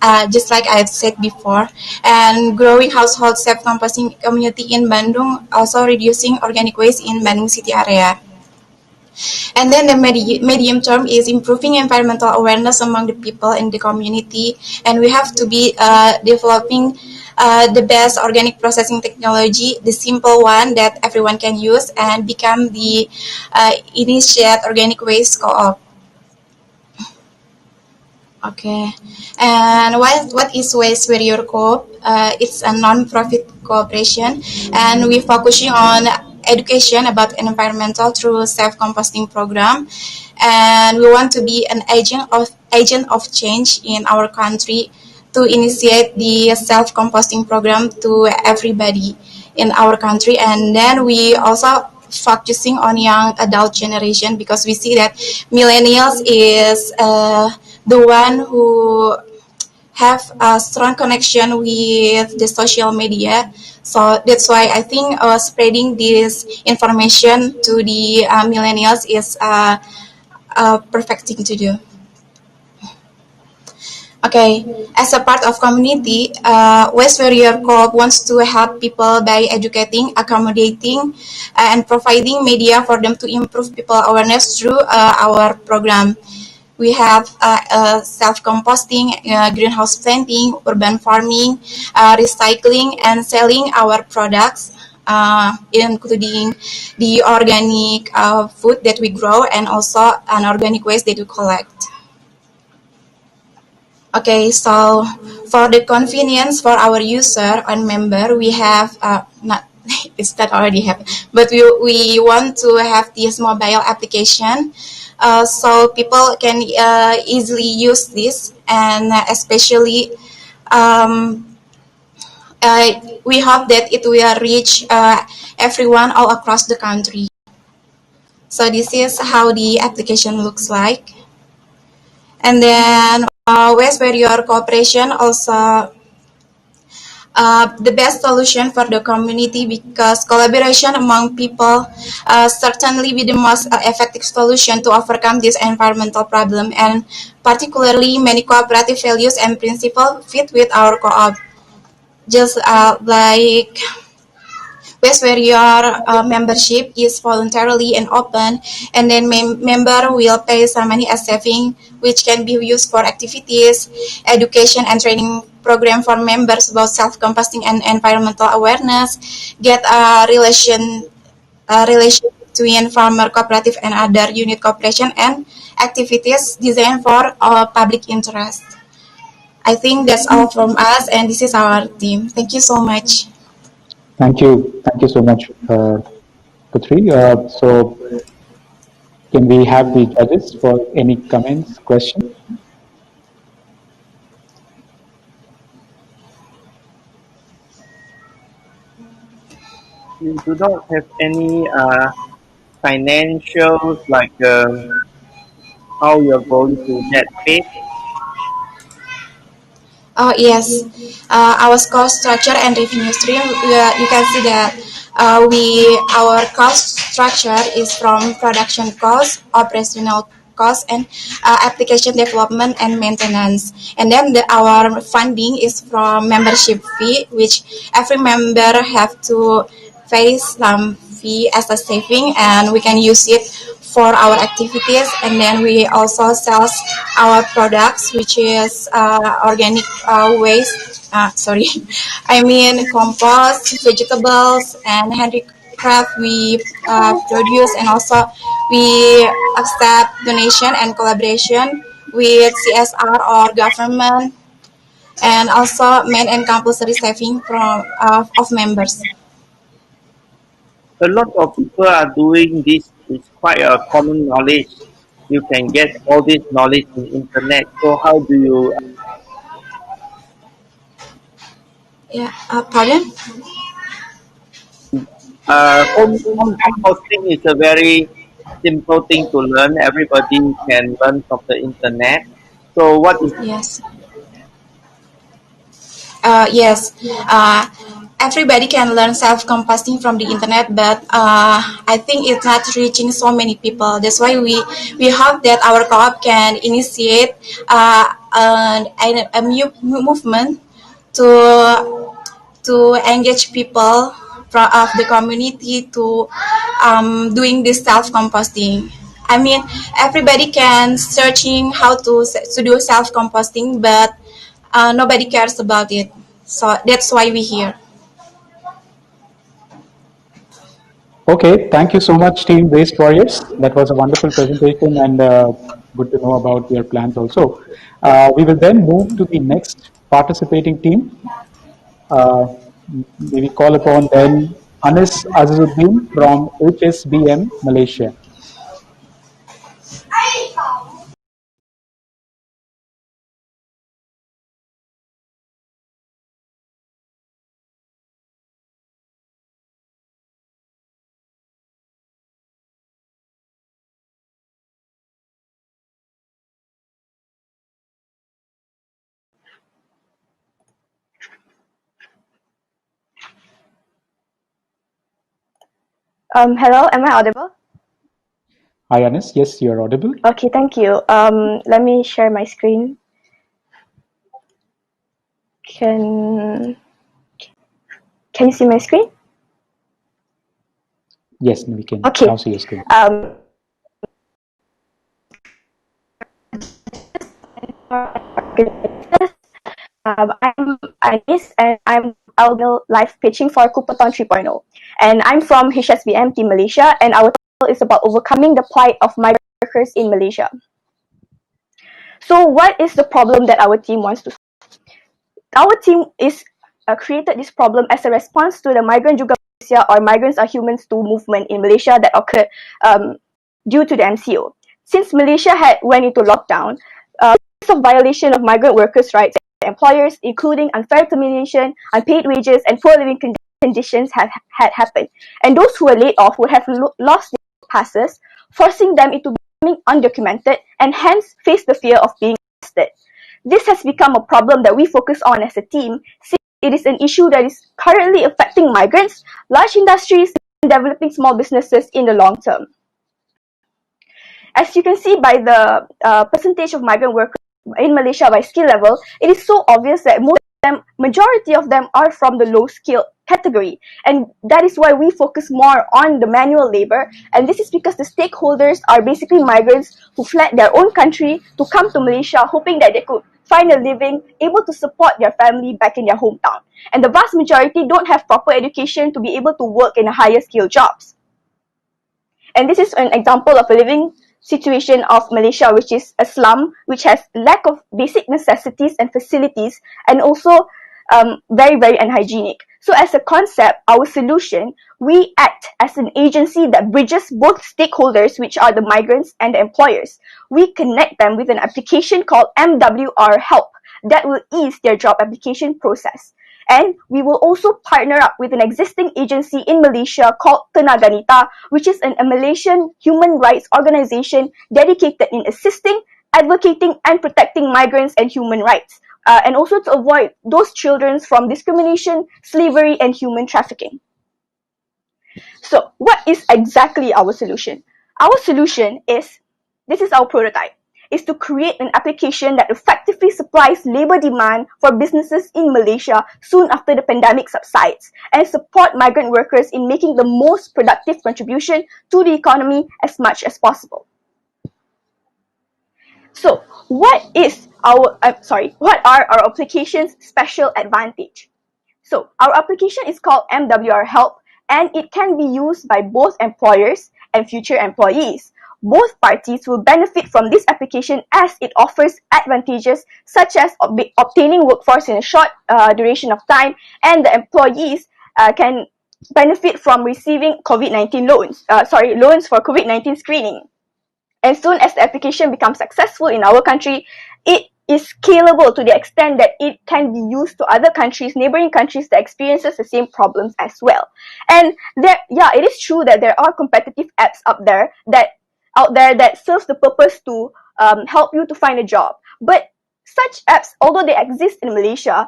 like I've said before. And growing household self-composting community in Bandung, also reducing organic waste in Bandung city area. And then the medium term is improving environmental awareness among the people in the community. And we have to be developing the best organic processing technology, the simple one that everyone can use, and become the initiate organic waste co-op. Okay, and what is Waste Warrior Co-op? It's a non-profit cooperation, and we're focusing on education about environmental through self-composting program, and we want to be an agent of change in our country to initiate the self-composting program to everybody in our country, and then we also focusing on young adult generation because we see that millennials is the one who have a strong connection with the social media. So that's why I think spreading this information to the millennials is a perfect thing to do. Okay, as a part of community, Waste Warrior Co-op wants to help people by educating, accommodating, and providing media for them to improve people awareness through our program. We have self-composting, greenhouse planting, urban farming, recycling, and selling our products, including the organic food that we grow and also an organic waste that we collect. Okay, so for the convenience for our user and member, we have not it's that already happened, but we want to have this mobile application so people can easily use this, and especially we hope that it will reach everyone all across the country. So this is how the application looks like. And then Waste Warrior Cooperation also the best solution for the community because collaboration among people certainly be the most effective solution to overcome this environmental problem, and particularly many cooperative values and principles fit with our co-op. Just like Waste Warrior membership is voluntarily and open, and then member will pay some money as saving, which can be used for activities, education, and training program for members about self-composting and environmental awareness, get a relation between farmer cooperative and other unit cooperation, and activities designed for public interest. I think that's all from us, and this is our team. Thank you so much. Thank you. Thank you so much, Putri. So can we have the judges for any comments, questions? You do not have any financials like how you're going to get paid. Oh yes, our cost structure and revenue stream. You can see that our cost structure is from production cost, operational cost and application development and maintenance. And then our funding is from membership fee, which every member have to pay some fee as a saving, and we can use it for our activities. And then we also sell our products, which is organic waste. Sorry, I mean compost, vegetables, and handicraft we produce, and also we accept donation and collaboration with CSR or government, and also main and compulsory saving from of members. A lot of people are doing this. It's quite a common knowledge. You can get all this knowledge in internet. So how do you? Yeah, pardon? Home composting is a very simple thing to learn. Everybody can learn from the internet. So what is Yes. Yes. Everybody can learn self-composting from the internet, but I think it's not reaching so many people. That's why we hope that our co-op can initiate a movement to engage people from of the community to doing this self-composting. I mean, everybody can searching how to do self-composting, but nobody cares about it. So that's why we're here. Okay, thank you so much, Team Waste Warriors. That was a wonderful presentation and good to know about your plans also. We will then move to the next participating team. Uh, we call upon then Anis Azizuddin from HSBM, Malaysia. Hello, am I audible? Hi, Anis. Yes, you're audible. Okay, thank you. Let me share my screen. Can you see my screen? Yes, we can Okay. now see your screen. I'm Anis, and I'll be live pitching for Coopathon 3.0. And I'm from HSBM Team Malaysia, and our talk is about overcoming the plight of migrant workers in Malaysia. So, what is the problem that our team wants to solve? Our team is created this problem as a response to the Migrant Juga Malaysia, or Migrants Are Humans Too movement in Malaysia that occurred due to the MCO. Since Malaysia had went into lockdown, of violation of migrant workers' rights by employers, including unfair termination, unpaid wages, and poor living conditions had happened. And those who were laid off would have lost their passes, forcing them into becoming undocumented and hence face the fear of being arrested. This has become a problem that we focus on as a team, since it is an issue that is currently affecting migrants, large industries, and developing small businesses in the long term. As you can see by the percentage of migrant workers in Malaysia by skill level, it is so obvious that majority of them are from the low skill category, and that is why we focus more on the manual labor. And this is because the stakeholders are basically migrants who fled their own country to come to Malaysia, hoping that they could find a living, able to support their family back in their hometown. And the vast majority don't have proper education to be able to work in higher skill jobs. And this is an example of a living situation of Malaysia, which is a slum, which has lack of basic necessities and facilities, and also very, very unhygienic. So as a concept, our solution, we act as an agency that bridges both stakeholders, which are the migrants and the employers. We connect them with an application called MWR Help that will ease their job application process. And we will also partner up with an existing agency in Malaysia called Tenaganita, which is a Malaysian human rights organization dedicated in assisting, advocating, and protecting migrants and human rights, and also to avoid those children from discrimination, slavery, and human trafficking. So, what is exactly our solution? Our solution is This is our prototype, is to create an application that effectively supplies labor demand for businesses in Malaysia soon after the pandemic subsides and support migrant workers in making the most productive contribution to the economy as much as possible. So, what are our application's special advantage? So, our application is called MWR Help, and it can be used by both employers and future employees. Both parties will benefit from this application as it offers advantages such as obtaining workforce in a short duration of time, and the employees can benefit from receiving loans for COVID-19 screening. As soon as the application becomes successful in our country, it is scalable to the extent that it can be used to other countries, neighboring countries that experiences the same problems as well. And it is true that there are competitive apps out there that serves the purpose to help you to find a job. But such apps, although they exist in Malaysia,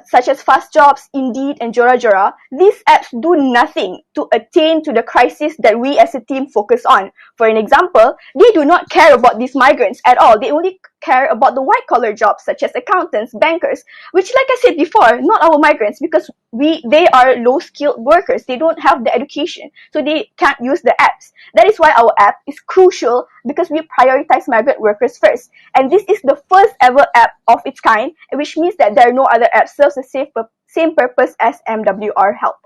such as Fast Jobs, Indeed, and Jora Jora, these apps do nothing to attain to the crisis that we as a team focus on. For an example, they do not care about these migrants at all. They only care about the white-collar jobs such as accountants, bankers, which, like I said before, not our migrants because they are low-skilled workers. They don't have the education, so they can't use the apps. That is why our app is crucial because we prioritize migrant workers first. And this is the first ever app of its kind, which means that there are no other apps serves the same purpose as MWR Help.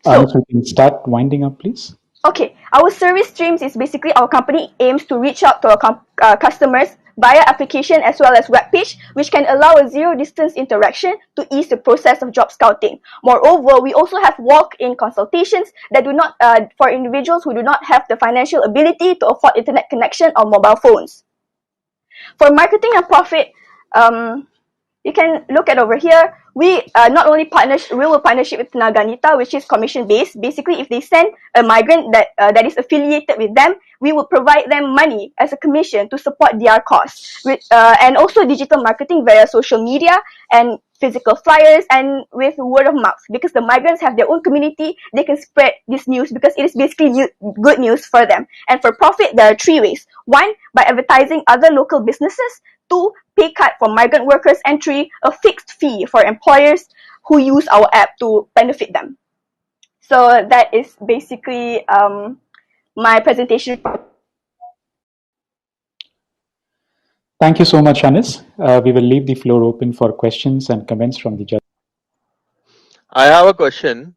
So, we can start winding up, please. Okay, our service streams is basically our company aims to reach out to our customers via application as well as web page, which can allow a zero-distance interaction to ease the process of job scouting. Moreover, we also have walk-in consultations that do not for individuals who do not have the financial ability to afford internet connection or mobile phones. For marketing and profit, you can look at over here. We will partnership with Tenaganita, which is commission based. Basically, if they send a migrant that is affiliated with them, we will provide them money as a commission to support their costs. And also digital marketing via social media and physical flyers and with word of mouth. Because the migrants have their own community, they can spread this news because it is basically good news for them. And for profit, there are three ways. One, by advertising other local businesses. Two, pay cut for migrant workers, and three, a fixed fee for employers who use our app to benefit them. So that is basically my presentation. Thank you so much, Anis. We will leave the floor open for questions and comments from the judge. I have a question.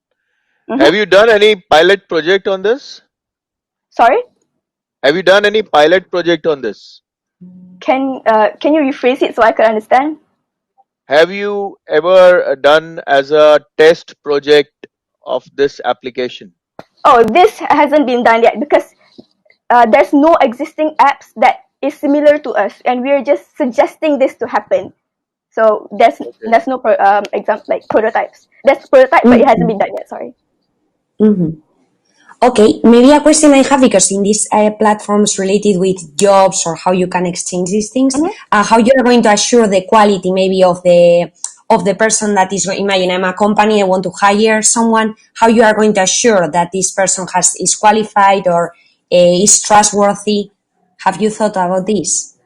Have you done any pilot project on this? Sorry? Have you done any pilot project on this? Can you rephrase it so I could understand? Have you ever done as a test project of this application? Oh, this hasn't been done yet because there's no existing apps that is similar to us, and we're just suggesting this to happen. So there's no prototypes. There's prototype, but it hasn't been done yet. Sorry. Okay, maybe a question I have, because in these platforms related with jobs or how you can exchange these things, how you are going to assure the quality maybe of the person that is, imagine I'm a company, I want to hire someone, how you are going to assure that this person is qualified or is trustworthy? Have you thought about this?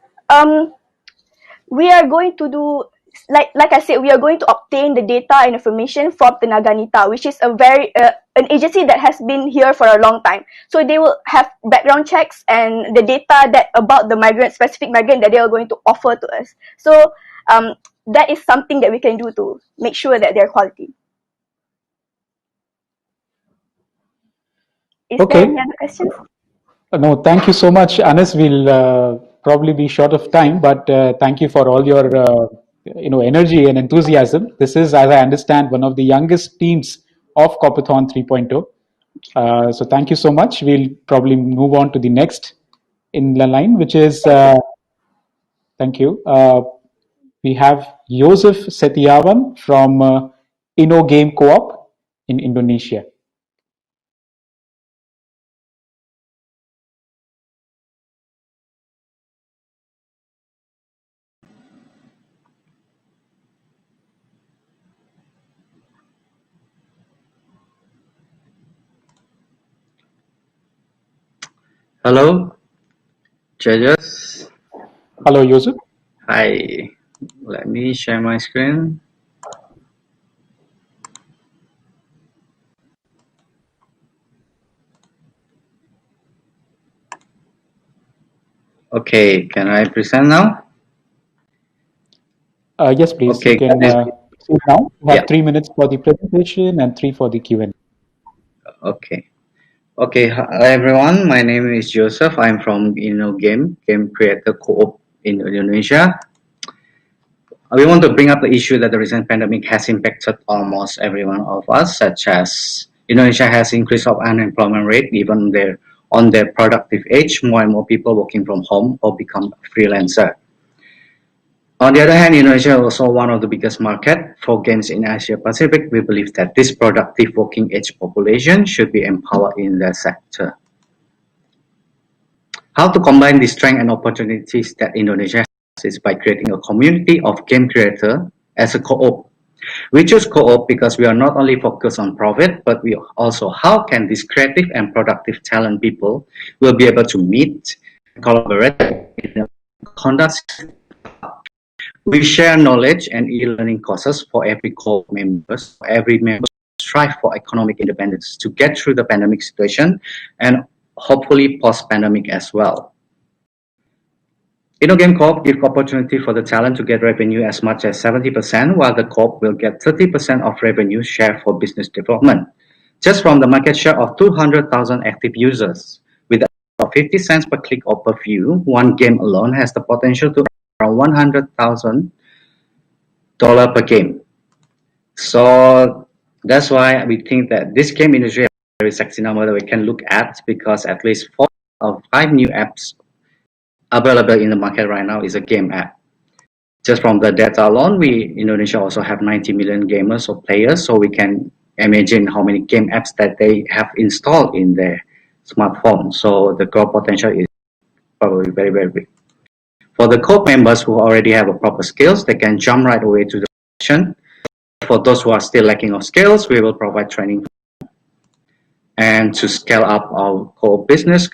We are going to do, like I said, we are going to obtain the data and information from Tenaganita, which is an agency that has been here for a long time. So they will have background checks and the data about the specific migrant that they are going to offer to us. So that is something that we can do to make sure that they're quality. Is there any other questions? No, thank you so much, Anis. We'll probably be short of time, but thank you for all your energy and enthusiasm. This is, as I understand, one of the youngest teams of Coopathon 3.0. So thank you so much. We'll probably move on to the next in the line, which is thank you. We have Joseph Setiawan from InnoGame Co-op in Indonesia. Hello, Judges, Hello, Yusuf. hi. Let me share my screen. Okay, can I present now? Yes, please. You Okay, can guys. proceed now. You Yeah, have 3 minutes for the presentation and three for the Q&A. okay. Okay, hi everyone. My name is Joseph. I'm from Game Creator Co-op in Indonesia. We want to bring up the issue that the recent pandemic has impacted almost every one of us, such as Indonesia has increased of unemployment rate even on their productive age. More and more people working from home or become freelancer. On the other hand, Indonesia is also one of the biggest market for games in Asia Pacific. We believe that this productive working age population should be empowered in the sector. How to combine the strength and opportunities that Indonesia has is by creating a community of game creators as a co-op. We choose co-op because we are not only focused on profit, but we also how can these creative and productive talent people will be able to meet, collaborate, and conduct. We share knowledge and e-learning courses for every co-op members. Every member strive for economic independence to get through the pandemic situation and hopefully post-pandemic as well. InnoGame Co-op gives opportunity for the talent to get revenue as much as 70%, while the co-op will get 30% of revenue share for business development. Just from the market share of 200,000 active users, with about 50 cents per click or per view, one game alone has the potential to earn around $100,000 per game. So that's why we think that this game industry is a very sexy number that we can look at, because at least 4 or 5 new apps available in the market right now is a game app. Just from the data alone, Indonesia also have 90 million gamers or players, so we can imagine how many game apps that they have installed in their smartphone. So the growth potential is probably very, very big. For the co-op members who already have a proper skills, they can jump right away to the action. For those who are still lacking of skills, we will provide training. And to scale up our co-op business,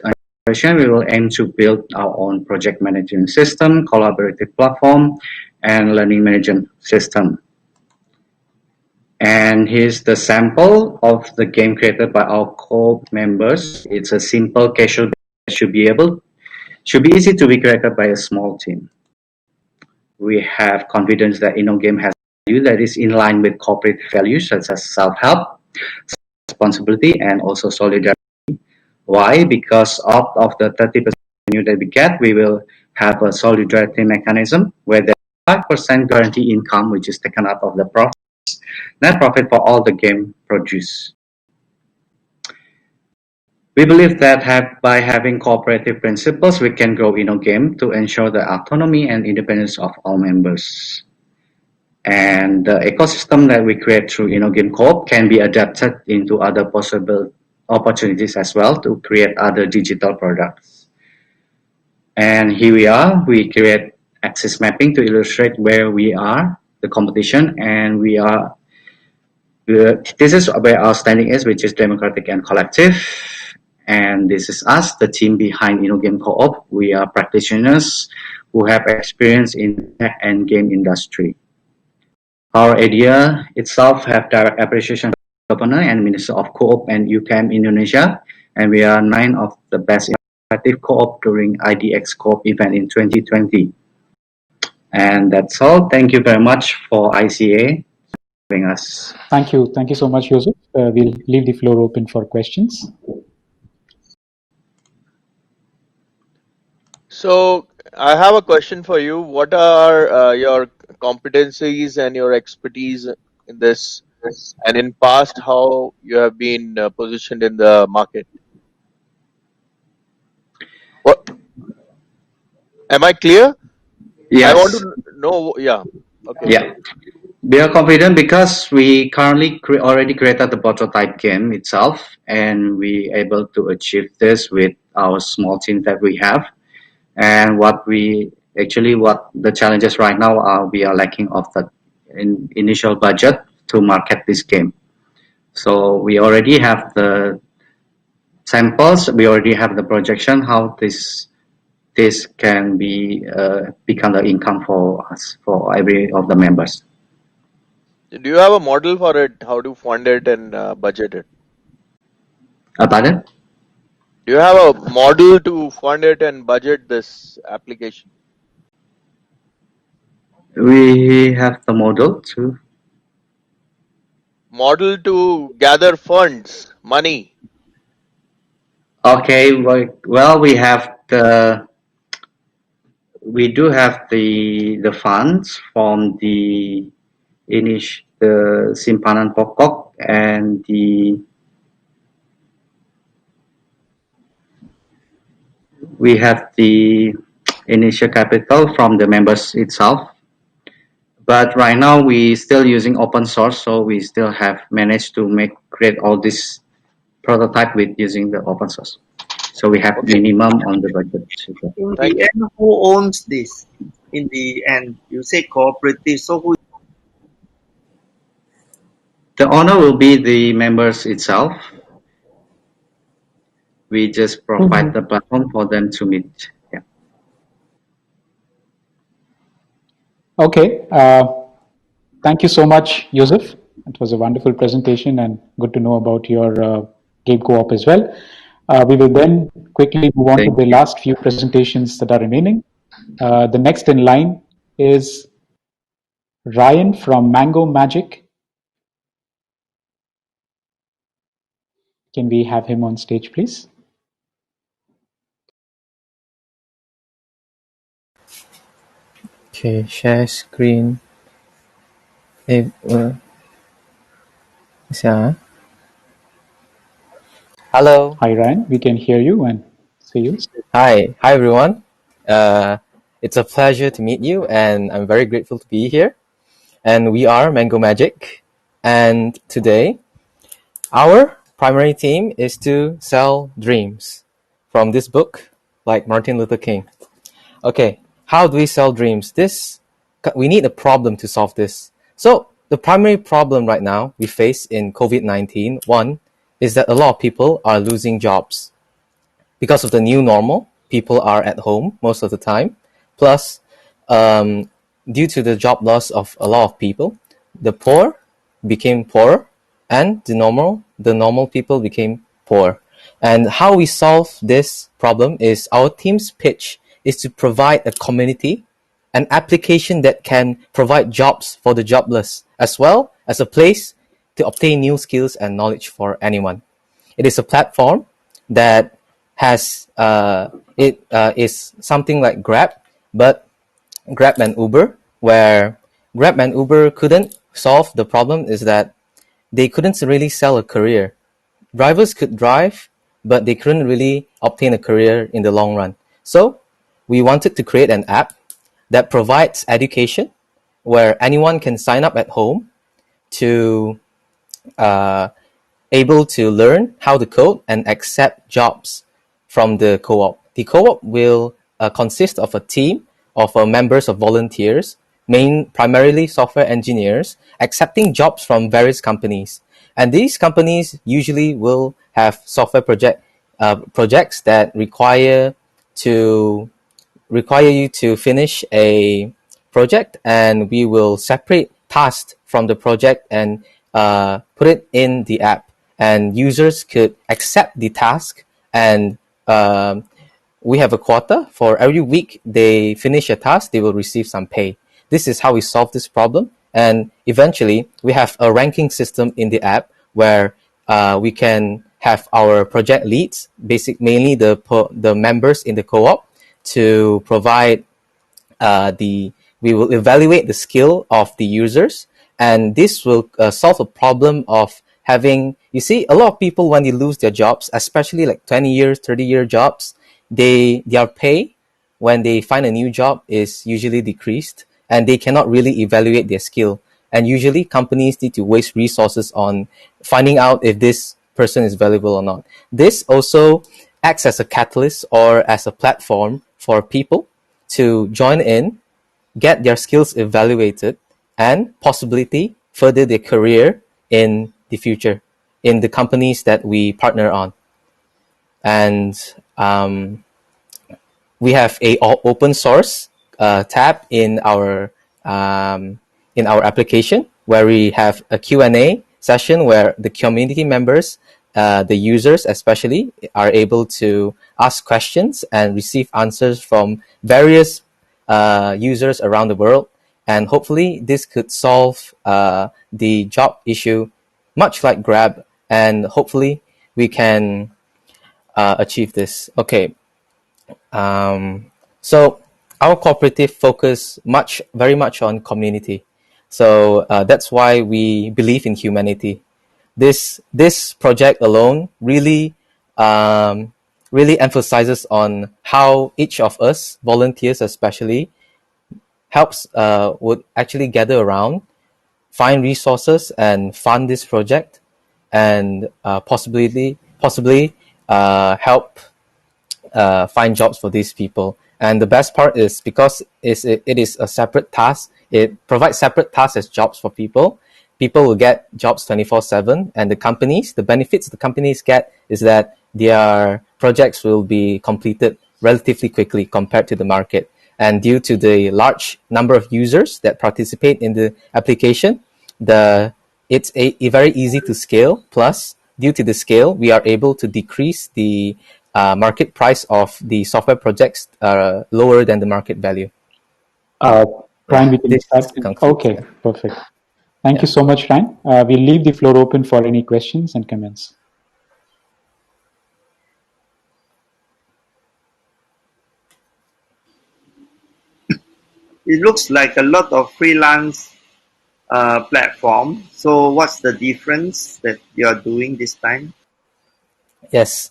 we will aim to build our own project management system, collaborative platform, and learning management system. And here's the sample of the game created by our co-op members. It's a simple casual that should be easy to be created by a small team. We have confidence that InnoGame has value that is in line with corporate values such as self-help, responsibility, and also solidarity. Why? Because out of the 30% revenue that we get, we will have a solidarity mechanism where there's 5% guarantee income, which is taken out of the net profit for all the game produced. We believe that by having cooperative principles, we can grow InnoGame to ensure the autonomy and independence of all members. And the ecosystem that we create through InnoGame Co-op can be adapted into other possible opportunities as well to create other digital products. And here we create axis mapping to illustrate where we are, the competition, and this is where our standing is, which is democratic and collective. And this is us, the team behind InnoGame Co-op. We are practitioners who have experience in tech and game industry. Our idea itself have direct appreciation from the Governor and Minister of Co-op and UCAM Indonesia, and we are 9 of the best innovative co-op during IDX Co-op event in 2020. And that's all. Thank you very much for ICA having us. Thank you. Thank you so much, Yusuf. We'll leave the floor open for questions. So I have a question for you. What are your competencies and your expertise in this, and in past, how you have been positioned in the market? What am I clear? Yes. I want to know. Yeah. Okay. Yeah. We are confident because we currently already created the prototype game itself, and we able to achieve this with our small team that we have. And what the challenges right now are, we are lacking of the initial budget to market this game. So we already have the samples, we already have the projection how this this can be become the income for us, for every of the members. Do you have a model for it? How to fund it and budget it? Pardon? Do you have a model to fund it and budget this application? We have the model too. Model to gather funds, money. Okay, well, we do have the funds from the simpanan pokok and we have the initial capital from the members itself. But right now we still using open source, so we still have managed to create all this prototype with using the open source. So we have Okay. minimum on the budget. In Thank the you. end, who owns this? In the end, you say cooperative, so who? The owner will be the members itself. We just provide the platform for them to meet. Yeah. Okay. Thank you so much, Yusuf. It was a wonderful presentation and good to know about your game co-op as well. We will then quickly move on to Thank the you. last few presentations that are remaining. The next in line is Ryan from Mango Magic. Can we have him on stage, please? Okay, share screen. Hello. Hi, Ryan. We can hear you and see you. Hi everyone. It's a pleasure to meet you, and I'm very grateful to be here. And we are Mango Magic, and today our primary theme is to sell dreams from this book, like Martin Luther King. Okay, how do we sell dreams? We need a problem to solve this. So the primary problem right now we face in COVID-19, one, is that a lot of people are losing jobs. Because of the new normal, people are at home most of the time. Plus, due to the job loss of a lot of people, the poor became poorer, and the normal people became poor. And how we solve this problem is our team's pitch is to provide a community, an application that can provide jobs for the jobless, as well as a place to obtain new skills and knowledge for anyone. It is a platform that has is something like Grab, but Grab and Uber, where Grab and Uber couldn't solve the problem is that they couldn't really sell a career. Drivers could drive, but they couldn't really obtain a career in the long run. So we wanted to create an app that provides education where anyone can sign up at home to able to learn how to code and accept jobs from the co-op. The co-op will consist of a team of members of volunteers, primarily software engineers, accepting jobs from various companies. And these companies usually will have software projects that require you to finish a project, and we will separate tasks from the project and put it in the app, and users could accept the task, and we have a quota. For every week they finish a task, they will receive some pay. This is how we solve this problem, and eventually we have a ranking system in the app where we can have our project leads, mainly the members in the co-op, to provide we will evaluate the skill of the users, and this will solve a problem of having, you see, a lot of people, when they lose their jobs, especially like 20 years, 30-year jobs, their pay when they find a new job is usually decreased, and they cannot really evaluate their skill. And usually companies need to waste resources on finding out if this person is valuable or not. This also acts as a catalyst or as a platform for people to join in, get their skills evaluated, and possibility further their career in the future in the companies that we partner on. And we have a open source tab in our application where we have a Q&A session where the community members, the users especially, are able to ask questions and receive answers from various users around the world. And hopefully this could solve the job issue, much like Grab, and hopefully we can achieve this. Okay. So our cooperative focus very much on community. So that's why we believe in humanity. This project alone really emphasizes on how each of us, volunteers especially, helps would actually gather around, find resources, and fund this project, and possibly help find jobs for these people. And the best part is because it is a separate task, it provides separate tasks as jobs for people. People will get jobs 24/7, and the benefits the companies get is that their projects will be completed relatively quickly compared to the market. And due to the large number of users that participate in the application, it's a very easy to scale. Plus, due to the scale, we are able to decrease the market price of the software projects lower than the market value. Ryan, we can This start. concludes. Okay, Yeah. perfect. Thank Yeah. you so much, Ryan. We'll leave the floor open for any questions and comments. It looks like a lot of freelance platform. So what's the difference that you're doing this time? Yes.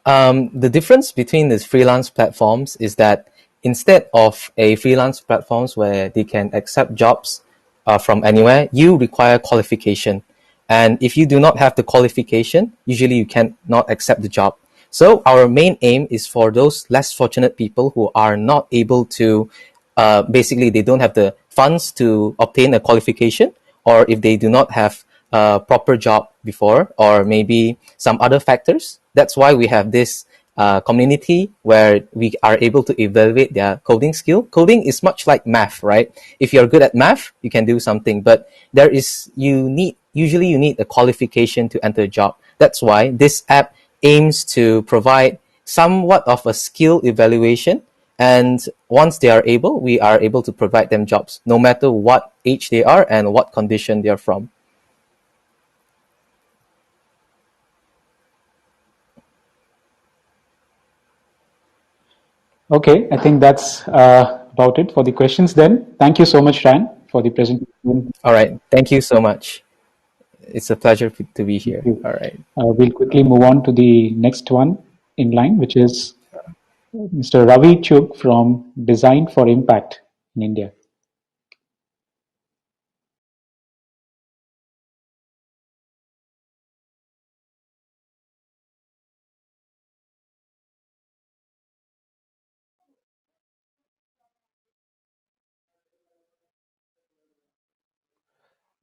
The difference between these freelance platforms is that instead of a freelance platforms where they can accept jobs from anywhere, you require qualification. And if you do not have the qualification, usually you cannot accept the job. So our main aim is for those less fortunate people who are not able to, basically they don't have the funds to obtain a qualification, or if they do not have a proper job before, or maybe some other factors. That's why we have this community where we are able to evaluate their coding skill. Coding is much like math, right? If you're good at math, you can do something, but usually you need a qualification to enter a job. That's why this app aims to provide somewhat of a skill evaluation. And once they are able, we are able to provide them jobs, no matter what age they are and what condition they are from. Okay, I think that's about it for the questions then. Thank you so much, Ryan, for the presentation. All right. Thank you so much. It's a pleasure to be Thank here. you. All right. We'll quickly move on to the next one in line, which is Mr. Ravi Chug from Design for Impact in India.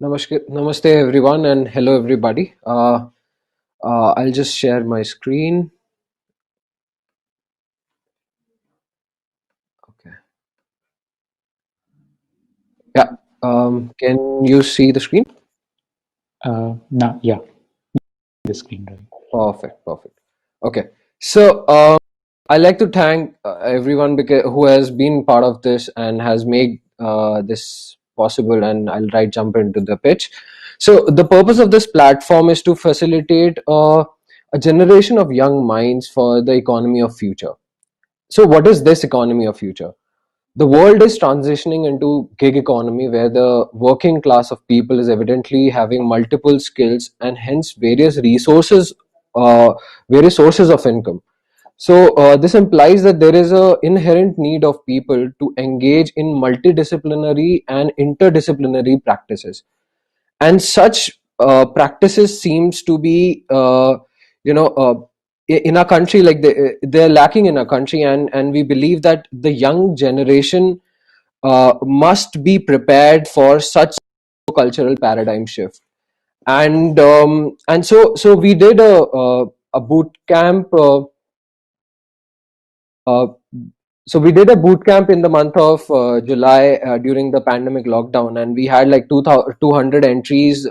Namaste everyone and hello everybody. I'll just share my screen. Okay. Yeah. Can you see the screen? No, yeah, the screen. Right. Perfect. Okay. So I'd like to thank everyone who has been part of this and has made this possible. And I'll jump into the pitch. So the purpose of this platform is to facilitate a generation of young minds for the economy of future. So what is this economy of future? The world is transitioning into gig economy where the working class of people is evidently having multiple skills and hence various sources of income. So this implies that there is a inherent need of people to engage in multidisciplinary and interdisciplinary practices, and such practices seems to be in our country, like they're lacking in our country, and we believe that the young generation must be prepared for such cultural paradigm shift. And so we did a boot camp so we did a boot camp in the month of July during the pandemic lockdown, and we had like 200 entries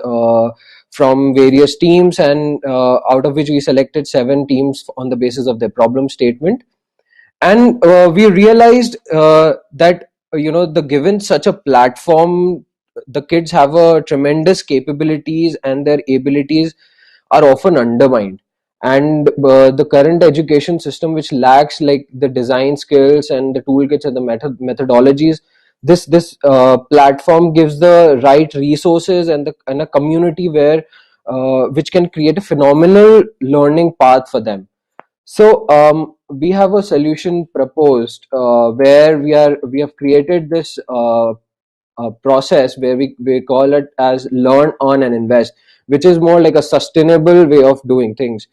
from various teams, and out of which we selected 7 teams on the basis of their problem statement. And we realized that the given such a platform, the kids have a tremendous capabilities and their abilities are often undermined. And the current education system, which lacks like the design skills and the toolkits and the methodologies, this platform gives the right resources and a community where which can create a phenomenal learning path for them. So we have a solution proposed where we have created this process where we call it as learn, earn, and invest, which is more like a sustainable way of doing things.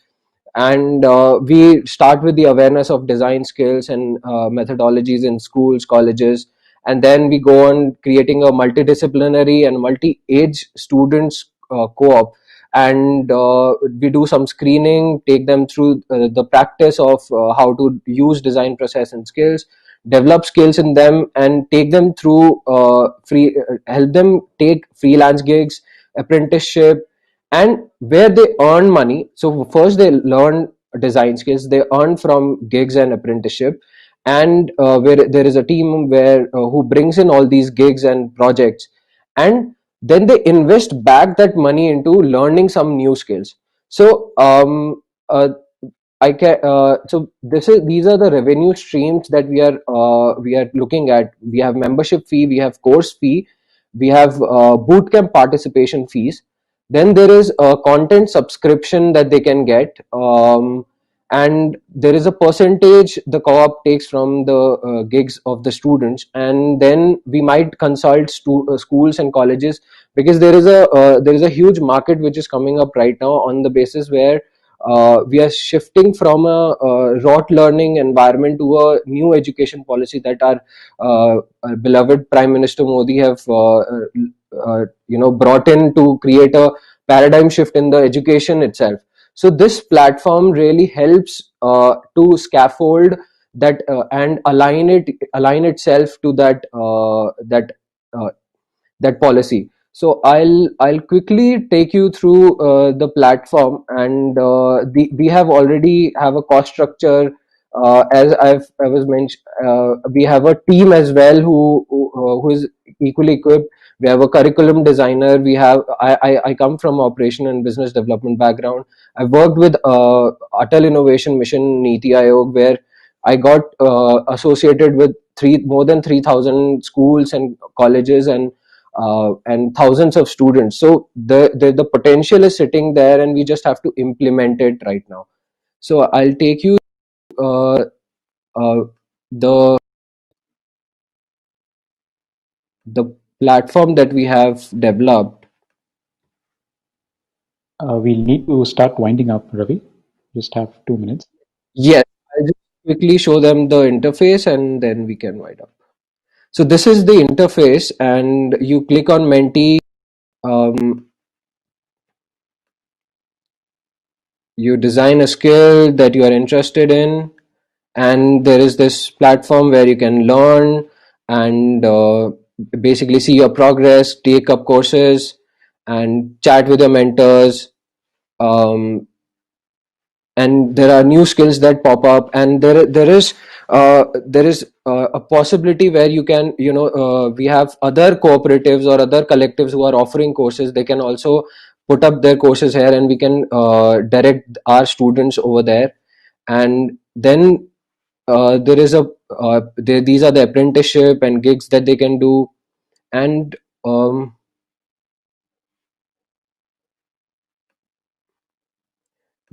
And we start with the awareness of design skills and methodologies in schools, colleges, and then we go on creating a multidisciplinary and multi-age students co-op. And we do some screening, take them through the practice of how to use design process and skills, develop skills in them, and take them through help them take freelance gigs, apprenticeship, and where they earn money. So first they learn design skills, they earn from gigs and apprenticeship, and where there is a team where who brings in all these gigs and projects, and then they invest back that money into learning some new skills. So I can so these are the revenue streams that we are looking at. We have membership fee, we have course fee, we have bootcamp participation fees. Then there is a content subscription that they can get, and there is a percentage the co-op takes from the gigs of the students. And then we might consult schools and colleges, because there is a huge market which is coming up right now on the basis where we are shifting from a rote learning environment to a new education policy that our beloved Prime Minister Modi have brought in to create a paradigm shift in the education itself. So this platform really helps to scaffold that and align itself to uh, that policy. So I'll quickly take you through the platform, and we have already have a cost structure. As I was mentioned, we have a team as well who is equally equipped. We have a curriculum designer. I come from operation and business development background. I've worked with Atal Innovation Mission Niti Aayog, where I got associated with more than 3,000 schools and colleges, and thousands of students. So the potential is sitting there, and we just have to implement it right now. So I'll take you uh, uh, the the platform that we have developed. We'll need to start winding up, Ravi. Just have 2 minutes. Yes, I'll just quickly show them the interface, and then we can wind up. So this is the interface, and you click on Menti. You design a skill that you are interested in, and there is this platform where you can learn and basically see your progress, take up courses, and chat with your mentors. um, and there are new skills that pop up, and there is a possibility where you can we have other cooperatives or other collectives who are offering courses. They can also put up their courses here, and we can direct our students over there. And then there is these are the apprenticeship and gigs that they can do. And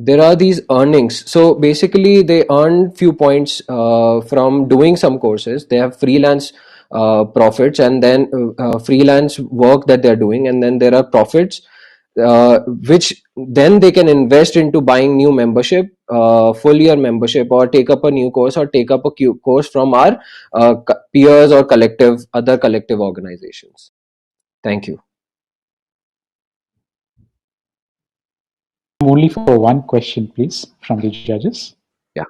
there are these earnings. So basically they earn few points from doing some courses. They have freelance profits, and then freelance work that they're doing, and then there are profits which then they can invest into buying new membership, full year membership, or take up a new course, or take up a course from our peers or other collective organizations. Thank you. Only for one question, please, from the judges. Yeah.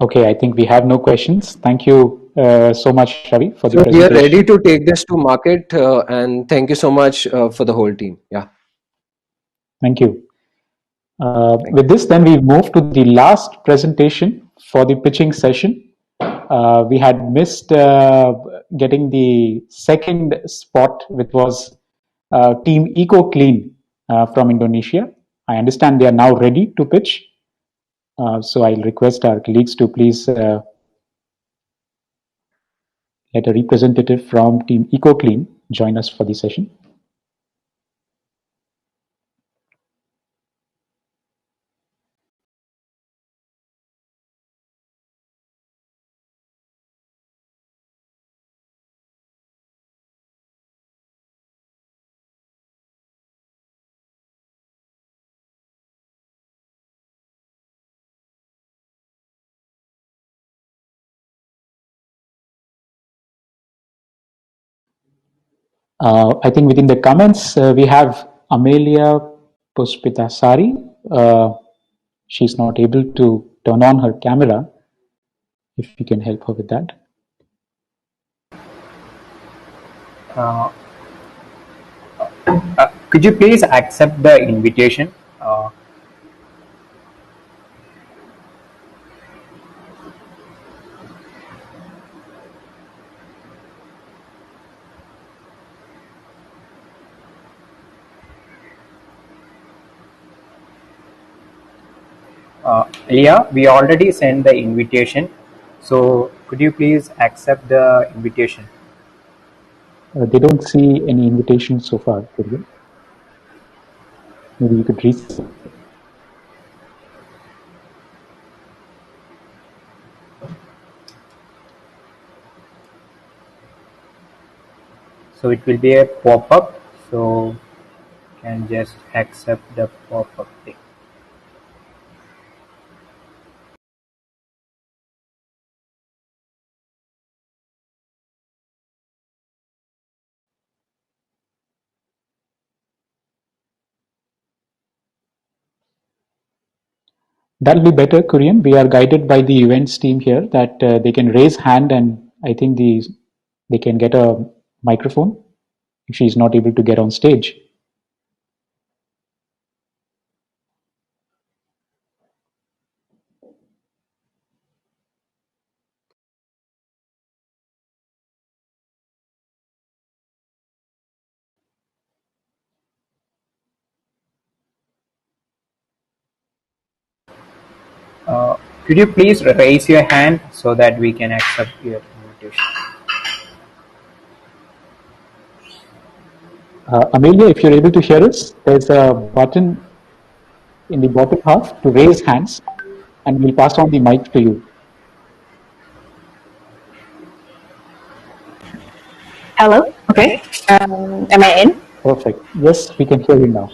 Okay, I think we have no questions. Thank you so much, Ravi, for the So we are presentation. ready to take this to market, and thank you so much for the whole team. Yeah. Thank you. With this, then we move to the last presentation for the pitching session. We had missed getting the second spot, which was Team Eco Clean from Indonesia. I understand they are now ready to pitch. So I'll request our colleagues to please let a representative from Team Eco Clean join us for the session. I think within the comments, we have Amelia Puspitasari. She's not able to turn on her camera. If you can help her with that. Could you please accept the invitation? Leah, we already sent the invitation, so could you please accept the invitation? They don't see any invitation so far, Kurian. Maybe you could reset. So it will be a pop-up, so you can just accept the pop-up thing. That'll be better, Kurian. We are guided by the events team here that they can raise hand, and I think they can get a microphone if she's not able to get on stage. Could you please raise your hand so that we can accept your invitation? Amelia, if you're able to hear us, there's a button in the bottom half to raise hands, and we'll pass on the mic to you. Hello. Okay. Am I in? Perfect. Yes, we can hear you now.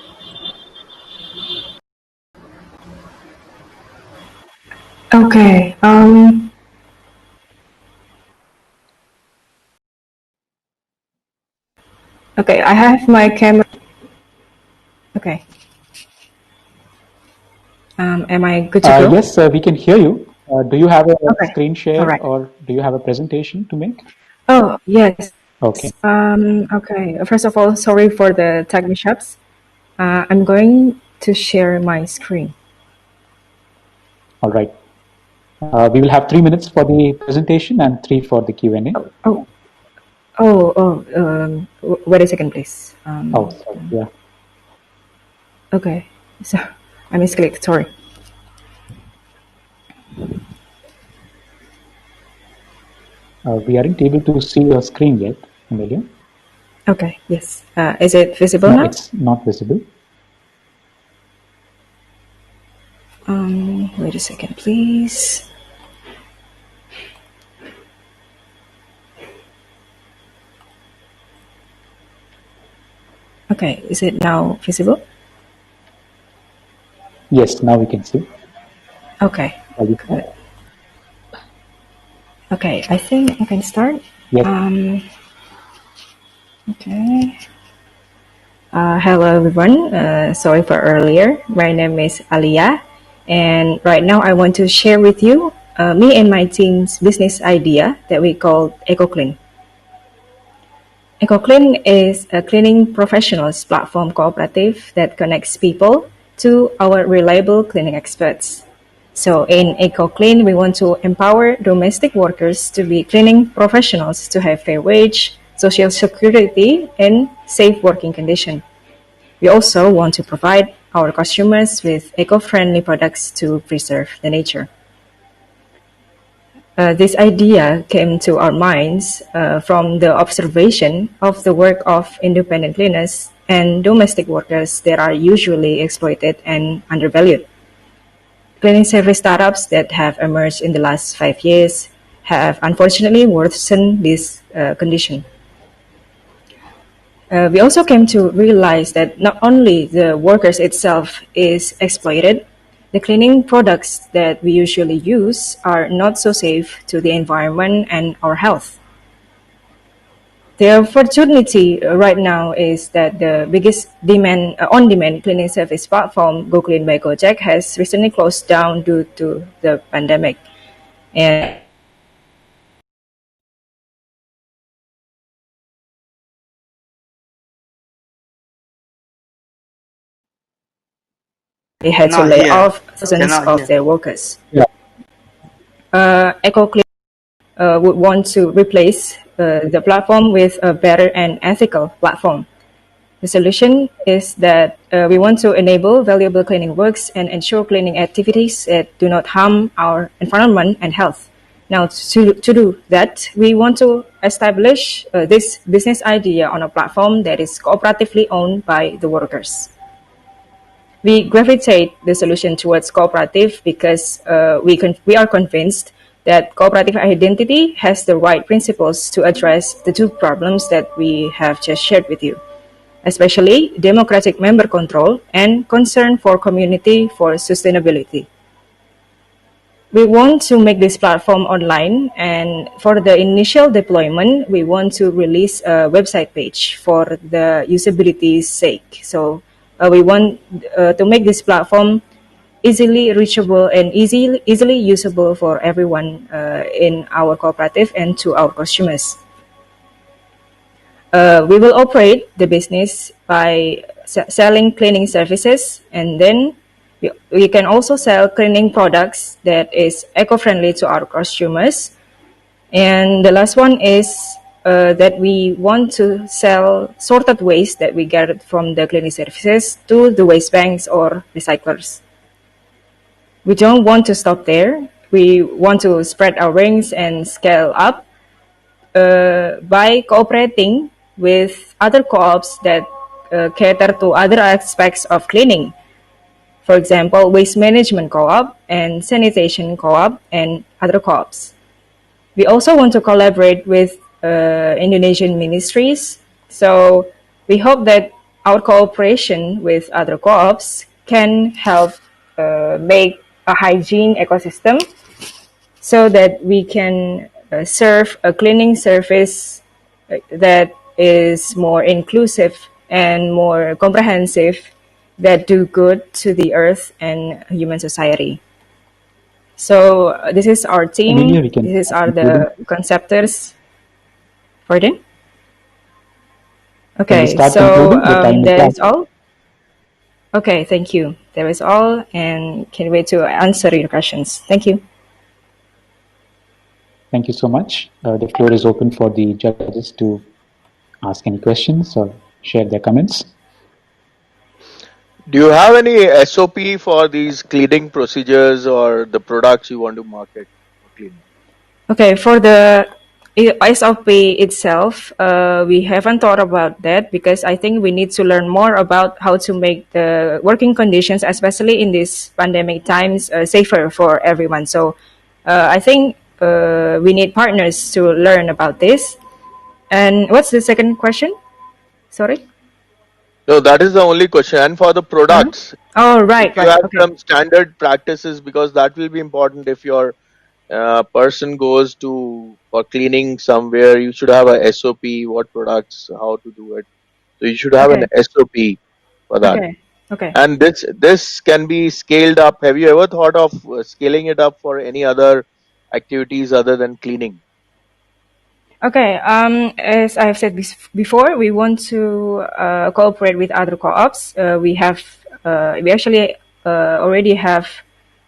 Okay. Okay. I have my camera. Okay. Am I good to go? Yes, we can hear you. Do you have a Okay. screen share All right. or do you have a presentation to make? Oh, yes. Okay. Okay. First of all, sorry for the tech mishaps. I'm going to share my screen. All right. We will have 3 minutes for the presentation and 3 for the Q&A. Wait a second, please. Sorry. Yeah. Okay. So I misclicked. Sorry. We aren't able to see your screen yet, Amelia. Okay. Yes. Is it visible No, now? it's not visible. Wait a second, please. Okay, is it now visible? Yes, now we can see. Okay. Good. Okay, I think I can start. Yes. Okay. Hello everyone. Sorry for earlier. My name is Aliyah, and right now I want to share with you me and my team's business idea that we call EcoClean. EcoClean is a cleaning professionals platform cooperative that connects people to our reliable cleaning experts. So in EcoClean, we want to empower domestic workers to be cleaning professionals to have fair wage, social security, and safe working conditions. We also want to provide our consumers with eco-friendly products to preserve the nature. This idea came to our minds from the observation of the work of independent cleaners and domestic workers that are usually exploited and undervalued. Cleaning service startups that have emerged in the last 5 years have unfortunately worsened this condition. We also came to realize that not only the workers itself is exploited, the cleaning products that we usually use are not so safe to the environment and our health. The opportunity right now is that the biggest on-demand cleaning service platform, GoClean by Gojek, has recently closed down due to the pandemic. And they had to Cannot lay hear. off thousands Cannot of hear. their workers. Yeah. EcoClean would want to replace the platform with a better and ethical platform. The solution is that we want to enable valuable cleaning works and ensure cleaning activities that do not harm our environment and health. Now, to do that, we want to establish this business idea on a platform that is cooperatively owned by the workers. We gravitate the solution towards cooperative because we are convinced that cooperative identity has the right principles to address the two problems that we have just shared with you, especially democratic member control and concern for community for sustainability. We want to make this platform online, and for the initial deployment, we want to release a website page for the usability's sake. So we want to make this platform easily reachable and easily usable for everyone in our cooperative and to our consumers. We will operate the business by selling cleaning services, and then we can also sell cleaning products that is eco-friendly to our consumers. And the last one is that we want to sell sorted waste that we get from the cleaning services to the waste banks or recyclers. We don't want to stop there. We want to spread our wings and scale up by cooperating with other co-ops that cater to other aspects of cleaning. For example, waste management co-op and sanitation co-op and other co-ops. We also want to collaborate with Indonesian ministries. So we hope that our cooperation with other co-ops can help make a hygiene ecosystem so that we can serve a cleaning service that is more inclusive and more comprehensive, that do good to the earth and human society. So this is our Amelia, team. we can These start are concluding. the conceptors. Pardon? Can we Okay, start so concluding? The time is that up. is all. Okay, thank you. That is all, and can't wait to answer your questions. Thank you. Thank you so much. The floor is open for the judges to ask any questions or share their comments. Do you have any SOP for these cleaning procedures or the products you want to market for cleaning? Okay, for the SOP itself, we haven't thought about that because I think we need to learn more about how to make the working conditions, especially in these pandemic times, safer for everyone. So I think we need partners to learn about this. And what's the second question? Sorry? No, that is the only question. And for the products, Oh, if right, you right. have Okay. some standard practices, because that will be important if your person goes to for cleaning somewhere, you should have a SOP, what products, how to do it. So you should have an Okay. SOP for that. Okay. Okay. And this can be scaled up. Have you ever thought of scaling it up for any other activities other than cleaning? Okay, as I have said before, we want to cooperate with other co-ops. We actually already have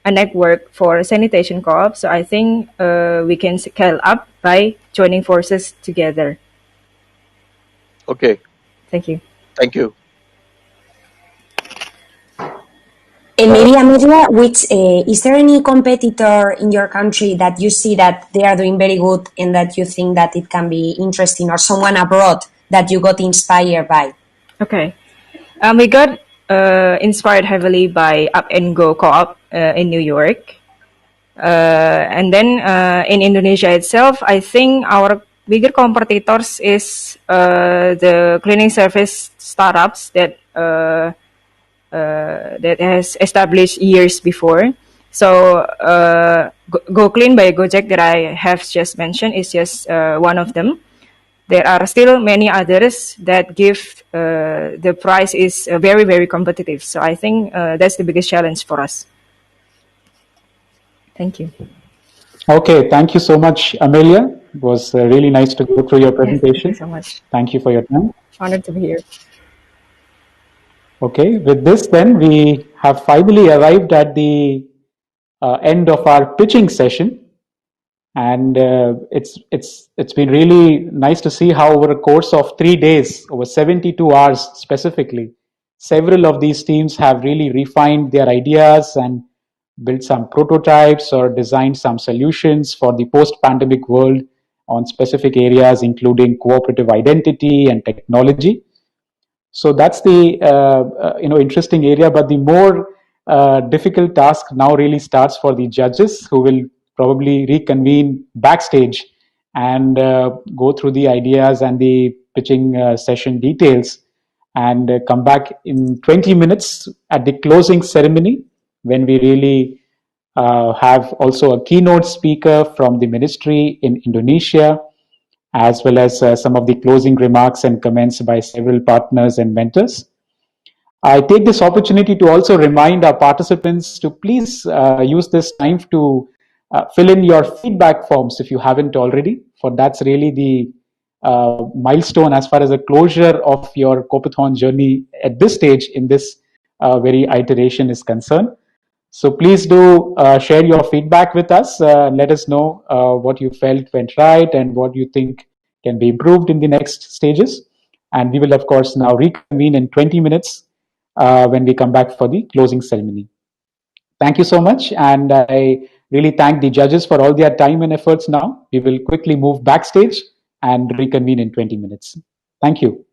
a network for sanitation co-ops, so I think we can scale up by joining forces together. Okay. Thank you. Thank you. And maybe Amelia, is there any competitor in your country that you see that they are doing very good and that you think that it can be interesting, or someone abroad that you got inspired by? Okay, we got inspired heavily by Up and Go Co-op in New York. And then in Indonesia itself, I think our bigger competitors is the cleaning service startups that that has established years before. So Go Clean by Gojek that I have just mentioned is just one of them. There are still many others that give the price is very, very competitive. So I think that's the biggest challenge for us. Thank you. Okay, thank you so much, Amelia. It was really nice to go through your Yes, thank you presentation. so much. Thank you for your time. Honored to be here. Okay, with this, then we have finally arrived at the end of our pitching session, and it's been really nice to see how over a course of 3 days, over 72 hours specifically, several of these teams have really refined their ideas and built some prototypes or designed some solutions for the post-pandemic world on specific areas including cooperative identity and technology. So that's the interesting area. But the more difficult task now really starts for the judges, who will probably reconvene backstage and go through the ideas and the pitching session details, and come back in 20 minutes at the closing ceremony, when we really have also a keynote speaker from the ministry in Indonesia, as well as some of the closing remarks and comments by several partners and mentors. I take this opportunity to also remind our participants to please use this time to fill in your feedback forms if you haven't already, for that's really the milestone as far as the closure of your Coopathon journey at this stage in this very iteration is concerned. So please do share your feedback with us. Let us know what you felt went right and what you think can be improved in the next stages. And we will, of course, now reconvene in 20 minutes when we come back for the closing ceremony. Thank you so much. And I really thank the judges for all their time and efforts now. We will quickly move backstage and reconvene in 20 minutes. Thank you.